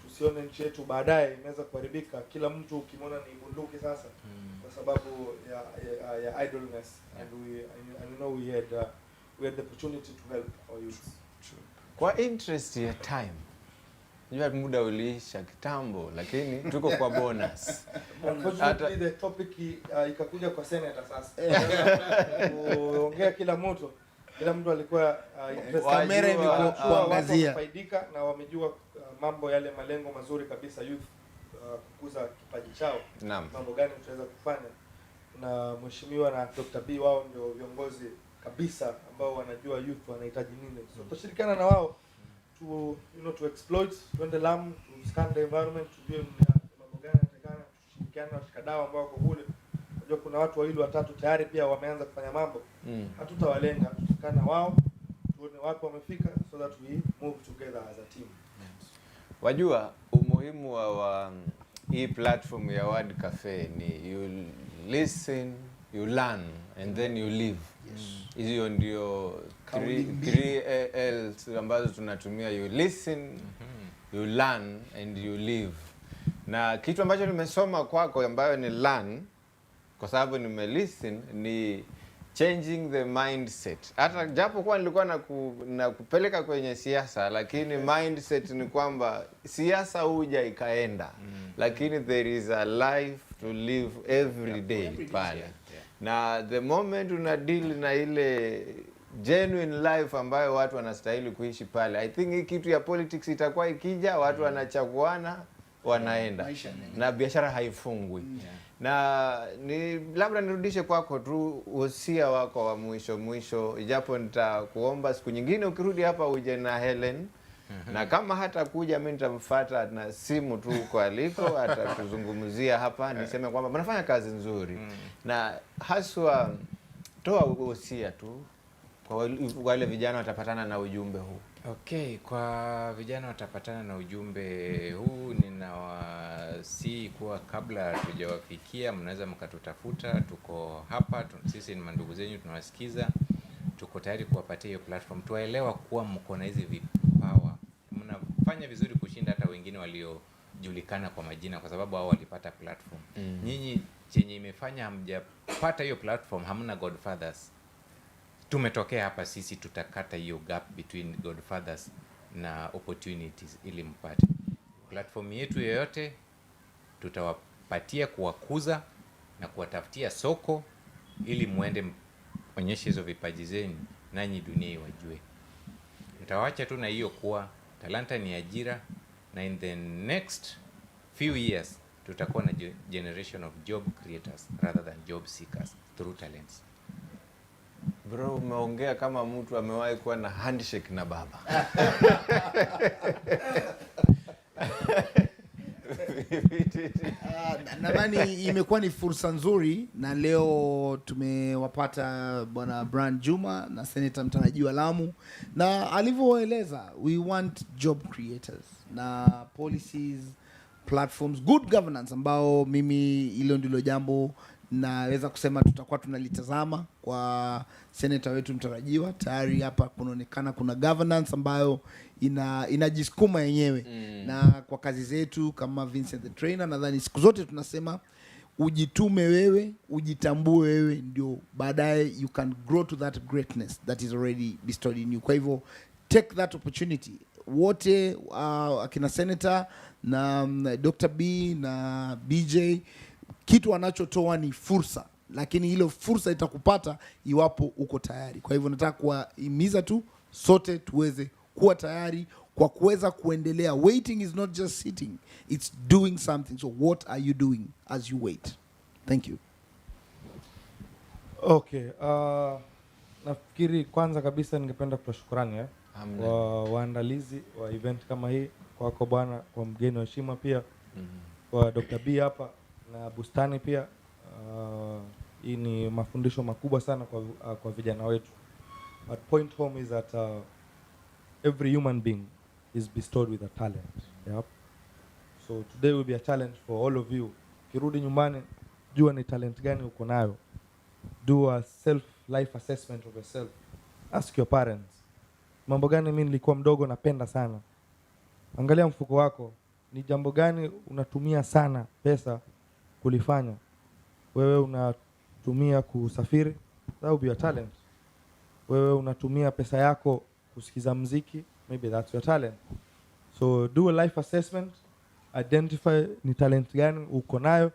Tusione nchi yetu baadaye inaweza kuharibika, kila mtu ukimwona ni bunduki sasa kwa sababu ya idleness, and we know we had the opportunity to help our youth. Kwa interest ya time, unajua muda uliisha kitambo, lakini tuko kwa bonus. Unfortunately the topic ikakuja kwa senator sasa. Kuongea kila mtu alikuwa kamera imekuangazia faidika na wamejua mambo yale malengo mazuri kabisa youth, kukuza kipaji chao. Mambo gani tunaweza kufanya, na mheshimiwa na Dr. B wao ndio viongozi kabisa ambao wanajua youth wanahitaji nini. So tutashirikiana na wao to exploit, tuende Lamu, to scan the environment, tujue mambo gani yanatakana, tushirikiane na washikadau ambao wako kule. Unajua kuna watu wawili watatu tayari pia wameanza kufanya mambo. Hatutawalenga, tutakana wao, tuone wapi wamefika, so that we move together as a team. Wajua umuhimu wa hii platform ya Word Cafe ni you listen, you learn and then you live. Hizo ndio 3 L's ambazo tunatumia: you listen, you learn and you live. Na kitu ambacho nimesoma kwako ambayo ni learn, kwa sababu nimelisten, ni changing the mindset. Hata japo kwa nilikuwa na kupeleka kwenye siasa, lakini mindset ni kwamba siasa huja ikaenda, lakini there is a life to live every day pale. Na the moment una deal na ile genuine life ambayo watu wanastahili kuishi pale, I think hii kitu ya politics itakuwa ikija, watu wanachaguana, wanaenda na biashara haifungwi. Na labda nirudishe kwako tu wosia wako wa mwisho, ijapo nitakuomba siku nyingine ukirudi hapa uje na Helen. Na kama hata kuja mimi nitamfuata na simu tu kwa aliko, atakuzungumzia hapa, niseme kwamba mnafanya kazi nzuri. Na haswa toa wosia tu kwa wale vijana watapatana na ujumbe huu. Okay, kwa vijana watapatana na ujumbe huu, ninawasihi kuwa kabla tujawafikia mnaweza mkatutafuta, tuko hapa, sisi ni mandugu zenyu, tunawasikiza, tuko tayari kuwapatia hiyo platform. Tuwaelewa kuwa mko na hizi vipawa, mnafanya vizuri kushinda hata wengine waliojulikana kwa majina, kwa sababu hao walipata platform. Nyinyi chenye imefanya hamjapata hiyo platform, hamna godfathers. Tumetokea hapa sisi, tutakata hiyo gap between godfathers na opportunities ili mpate platform yetu. Yoyote tutawapatia kuwakuza na kuwatafutia soko ili muende onyeshe hizo vipaji zenu, nanyi dunia iwajue. Nitawaacha tu na hiyo kuwa talanta ni ajira, na in the next few years tutakuwa na generation of job creators rather than job seekers through talents. Bro, umeongea kama mtu amewahi kuwa na handshake na baba. defeated. Nadhani imekuwa ni fursa nzuri, na leo tumewapata bwana Brian Juma na Senator mtarajiwa Lamu, na alivyoeleza, we want job creators na policies, platforms, good governance, ambao mimi hilo ndilo jambo naweza kusema tutakuwa tunalitazama kwa senator wetu mtarajiwa. Tayari hapa kunaonekana kuna governance ambayo inajisukuma yenyewe. Na kwa kazi zetu kama Vincent the Trainer, nadhani siku zote tunasema ujitume wewe, ujitambue wewe, ndio baadaye you can grow to that greatness that is already bestowed in you. Kwa hivyo take that opportunity. Wote akina senator na Dr. B na BJ, kitu wanachotoa ni fursa, lakini hilo fursa itakupata iwapo uko tayari. Kwa hivyo nataka kuwahimiza tu sote tuweze kuwa tayari kwa kuweza kuendelea. Waiting is not just sitting, it's doing something. So what are you doing as you wait? Thank you. Okay, nafikiri kwanza kabisa ningependa kutoa shukrani kwa waandalizi wa event kama hii, kwako bwana, kwa mgeni wa heshima pia, kwa Dr. B hapa na Bustani pia. Hii ni mafundisho makubwa sana kwa vijana wetu. But point home is that every human being is bestowed with a talent. Yep. So today will be a challenge for all of you. Kirudi nyumbani, jua ni talent gani uko nayo. Do a self-life assessment of yourself. Ask your parents, mambo gani mimi nilikuwa mdogo napenda sana. Angalia mfuko wako, ni jambo gani unatumia sana pesa kulifanya. Wewe unatumia kusafiri, that will be your talent. Wewe unatumia pesa yako kusikiza muziki, maybe that's your talent. So do a life assessment, identify ni talent gani uko nayo,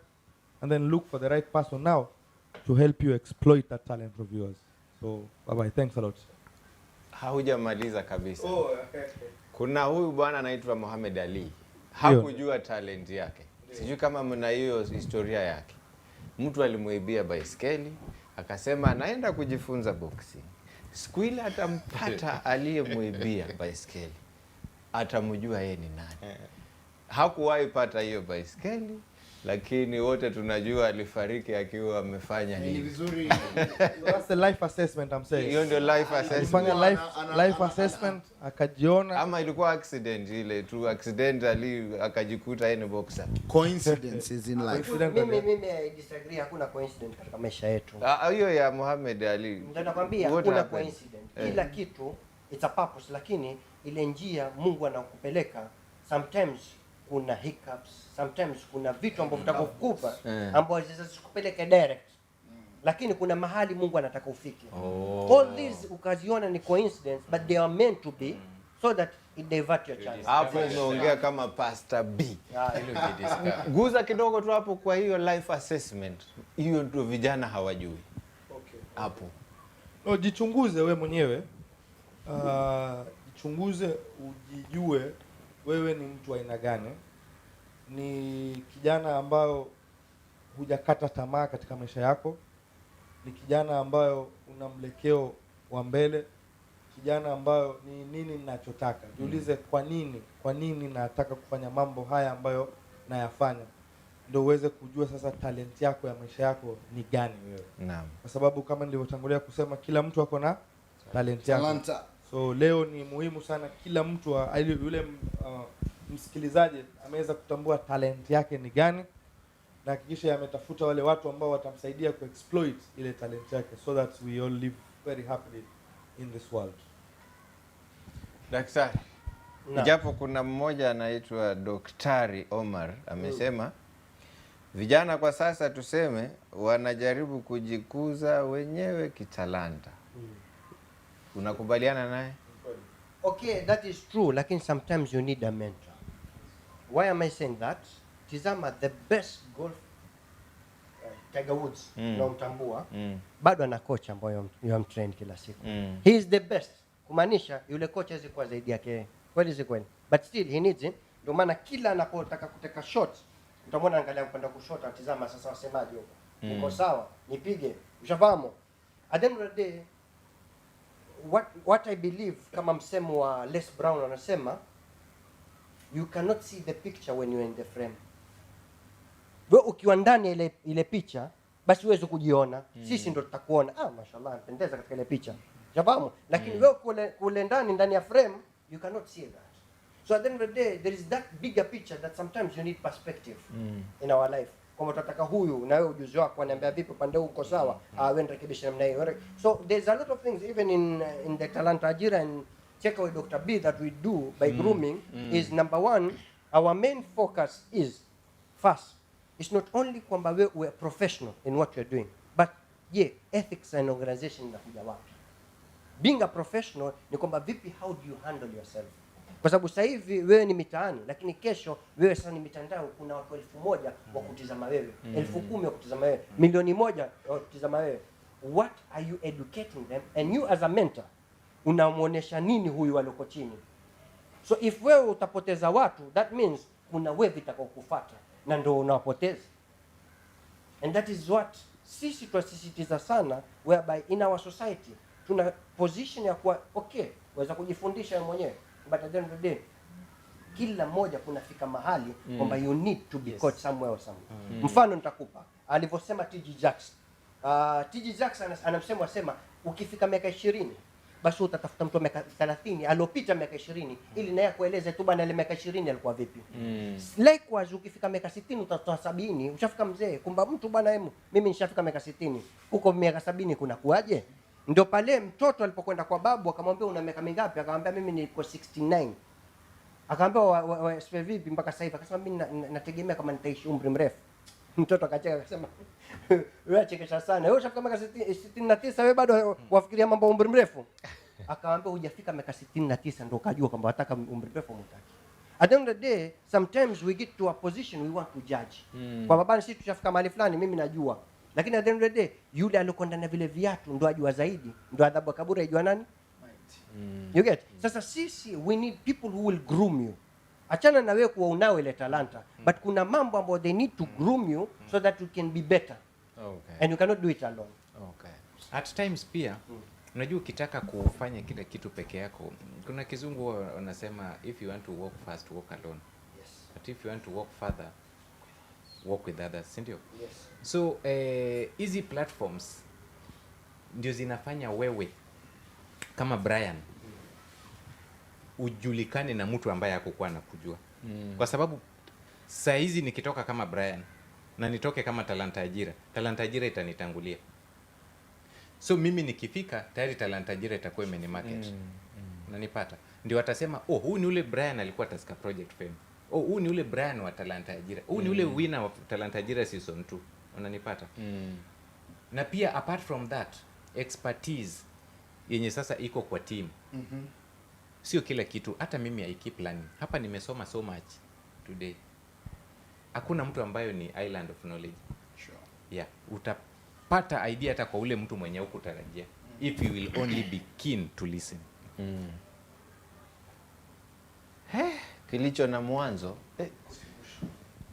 and then look for the right person now to help you exploit that talent of yours. So bye, thanks a lot. Haujamaliza kabisa. Kuna huyu bwana anaitwa Muhammad Ali. Hakujua talent yake. Sijui kama mna hiyo historia yake. Mtu alimuibia baiskeli, akasema anaenda kujifunza boxing. Siku ile atampata aliyemuibia baiskeli, atamjua yeye ni nani. Hakuwahi pata hiyo baiskeli, lakini wote tunajua alifariki akiwa amefanya hivi. Vizuri. That's the life assessment I'm saying. Hiyo ndio life assessment. Alifanya life assessment, akajiona. Ama ilikuwa accident ile tu, accidentally akajikuta yeye ni boxer. Coincidences in life. Mimi I disagree, hakuna coincidence katika maisha yetu. Hiyo ya Muhammad Ali. Ndio nakwambia hakuna coincidence. Kila kitu it's a purpose, lakini ile njia Mungu anakupeleka, sometimes kuna hiccups, sometimes kuna vitu ambavyo vitakukupa ambavyo zisizikupeleke direct, lakini kuna mahali Mungu anataka ufike. All these ukaziona ni coincidence, but they are meant to be so that it divert your chance. Hapo umeongea kama Pastor B. Guza kidogo tu hapo kwa hiyo life assessment. Hiyo ndio vijana hawajui. Okay. Hapo. No, jichunguze we mwenyewe. Jichunguze, ujijue wewe ni mtu wa aina gani. Ni kijana ambayo hujakata tamaa katika maisha yako. Ni kijana ambayo una mwelekeo wa mbele. Kijana ambayo ni nini ninachotaka. Jiulize kwa nini nataka kufanya mambo haya ambayo nayafanya. Ndio uweze kujua sasa talent yako ya maisha yako ni gani wewe. Naam. Kwa sababu kama nilivyotangulia kusema, kila mtu ako na talent yake. So leo ni muhimu sana kila mtu yule msikilizaji ameweza kutambua talent yake ni gani, na hakikisha ametafuta wale watu ambao watamsaidia kuexploit ile talent yake, so that we all live very happily in this world. Daktari, japo kuna mmoja anaitwa Daktari Omar amesema vijana kwa sasa tuseme wanajaribu kujikuza wenyewe kitalanta. Unakubaliana naye? Okay, that is true, lakini sometimes you need a mentor. Why am I saying that? Tizama the best golf Tiger Woods, unamtambua, bado ana coach ambaye yamtrain kila siku. He is the best. Kumaanisha yule coach hawezi kuwa zaidi yake. Kweli si kweli? But still he needs him. Ndio maana kila anapotaka kuteka shot, utamwona angalia kwenda kushota, tizama sasa wasemaje huko. Niko sawa, nipige. Ushafahamu? At the end of the day, what I believe, kama msemo wa Les Brown anasema, you cannot see the picture when you're in the frame. Wewe ukiwa ndani ile picha basi huwezi kujiona. Sisi ndo tutakuona, mashallah anapendeza katika ile picha. Jafahamu? Lakini wewe kule ndani ya frame you cannot see that. So at the end of the day there is that bigger picture that sometimes you need perspective in our life. Kama tunataka huyu na wewe ujuzi wako ananiambia vipi pande huu uko sawa, wewe rekebisha namna hiyo. So there's a lot of things even in the Talanta Ajira and check with Dr. B that we do by grooming is number one, our main focus is first, it's not only kwamba we're professional in what you're doing, but ethics and organization inakuja wapi. Being a professional ni kwamba vipi, how do you handle yourself. Kwa sababu sasa hivi wewe ni mitaani, lakini kesho wewe sasa ni mitandao, kuna watu 1,000 wa kutizama wewe, 10,000 wa kutizama wewe, 1,000,000 wa kutizama wewe. What are you educating them? And you as a mentor unamuonesha nini huyu aliyoko chini? So if wewe utapoteza watu, that means kuna wewe vitakaokufuata na ndio unawapoteza. And that is what sisi tunasisitiza sana, whereby in our society tuna position ya kuwa waweza kujifundisha mwenyewe, but at the end of the day kila mmoja kunafika mahali kwamba you need to be coached somewhere or somewhere. Mfano nitakupa alivyosema TG Jackson. TG Jackson anasema ukifika miaka 20 basi utatafuta mtu wa miaka 30 aliyopita miaka 20 ili naye kueleze tu bana ile miaka 20 alikuwa vipi. Likewise ukifika miaka 60 utatoa 70, ushafika mzee kumba mtu bana mimi nishafika miaka 60, huko miaka 70 kuna kuaje? Ndio pale mtoto alipokwenda kwa babu akamwambia una miaka mingapi? Akamwambia mimi niko 69. Akamwambia sipe vipi mpaka sasa hivi? Akasema mimi nategemea kama nitaishi umri mrefu. Mtoto akacheka akasema wewe achekesha sana. Wewe ushafika miaka 69 wewe bado wafikiria mambo umri mrefu? Akamwambia hujafika miaka 69 ndio ukajua kwamba wataka umri mrefu mtaki. At the end of the day sometimes we get to a position we want to judge. Kwa baba sisi tushafika mahali fulani mimi najua. Lakini at the end of the day yule aliyokwenda na vile viatu ndo ajua zaidi, ndo adhabu kaburi ajua nani? You get? Sasa sisi we need people who will groom you. Achana na wewe kuwa unao ile talanta, but kuna mambo ambayo they need to groom you so that you can be better. Okay. And you cannot do it alone. Okay. At times pia unajua ukitaka kufanya kila kitu peke yako, kuna kizungu wanasema if you want to walk fast walk alone. Yes. But if you want to walk further walk with others, si ndio? Yes. So hizi platforms ndio zinafanya wewe kama Brian ujulikane na mtu ambaye hakukuwa anakujua. Kwa sababu saa hizi nikitoka kama Brian na nitoke kama Talanta Ajira, Talanta Ajira itanitangulia. So mimi nikifika tayari Talanta Ajira itakuwa imenimarket. Unanipata? Ndio watasema huyu ni ule Brian alikuwa Tusker Project Fame. Huyu ni ule Brian wa Talanta Ajira. Huyu ni ule winner wa Talanta Ajira season 2. Unanipata? Na pia apart from that, expertise yenye sasa iko kwa team. Sio kila kitu. Hata mimi I keep learning. Hapa nimesoma so much today. Hakuna mtu ambayo ni island of knowledge. Sure. Yeah, utapata idea hata kwa ule mtu mwenye hukutarajia. If you will only be keen to listen. Kilicho na mwanzo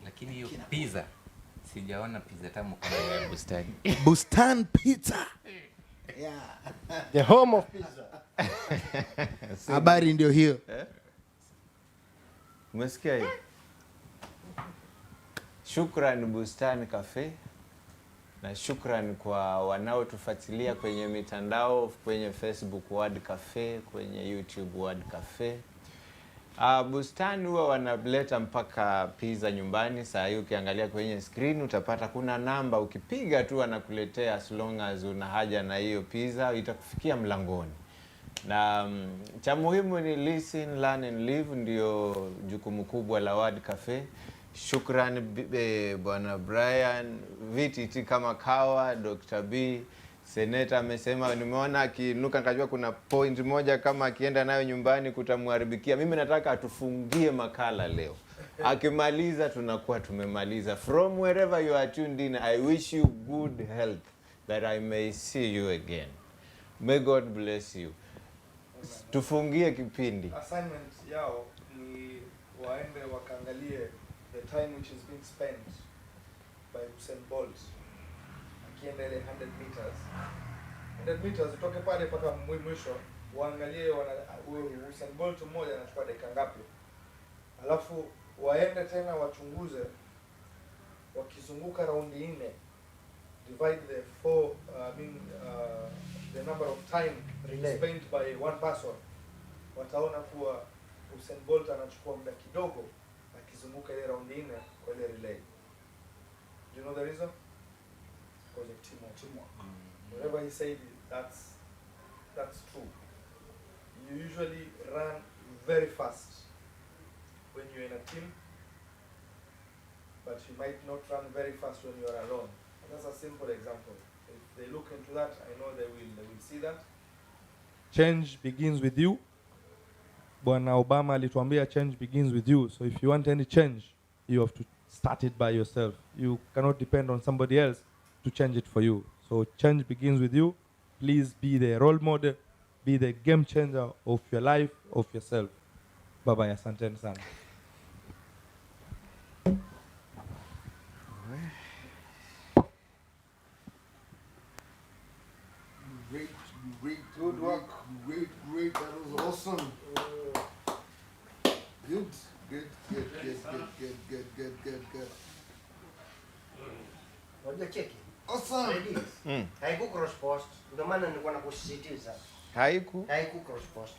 Lakini hiyo pizza sijaona pizza tamu kama ya Bustani. Bustan Pizza. Yeah. The home of pizza. Habari ndio hiyo. Umesikia hiyo? Shukran Bustani Cafe, na shukran kwa wanaotufuatilia kwenye mitandao, kwenye Facebook Word Cafe, kwenye YouTube Word Cafe. Bustani huwa wanaleta mpaka pizza nyumbani. Saa hii ukiangalia kwenye screen utapata kuna namba, ukipiga tu anakuletea, as long as una haja na hiyo pizza itakufikia mlangoni. Na cha muhimu ni listen, learn and live, ndio jukumu kubwa la Word Cafe. Shukran Bwana Brian, VTT kama kawa, Dr. B, Senator amesema, nimeona akinuka nikajua kuna point moja kama akienda nayo nyumbani kutamharibikia. Mimi nataka atufungie makala leo. Akimaliza tunakuwa tumemaliza. From wherever you are tuned in, I wish you good health that I may see you again. May God bless you. Tufungie kipindi. Assignment yao ni waende wakaangalie the time which is being spent by Usain Bolt akienda ile 100 meters. 100 meters utoke pale mpaka mwisho, waangalie Usain Bolt mmoja anachukua dakika ngapi. Alafu waende tena wachunguze wakizunguka raundi 4, divide the number of time Relay. spent by one person, wataona kuwa Usain Bolt anachukua muda kidogo akizunguka ile raundi 4 kwa ile relay. Do you know the reason? Because of teamwork. Whatever he said, that's true. You usually run very fast when you're in a team, but you might not run very fast when you are alone. And that's a simple example. If they look into that, I know they will see that. Change begins with you. Bwana Obama alituambia change begins with you. So if you want any change, you have to start it by yourself. You cannot depend on somebody else to change it for you. So change begins with you. Please be the role model, be the game changer of your life, of yourself. Baba, asanteni sana. Great, good work. Great. That was awesome. Good. Unajua cheki? Awesome. Haiku cross post. Ndio maana nilikuwa nakusisitiza. Haiku Haiku cross post.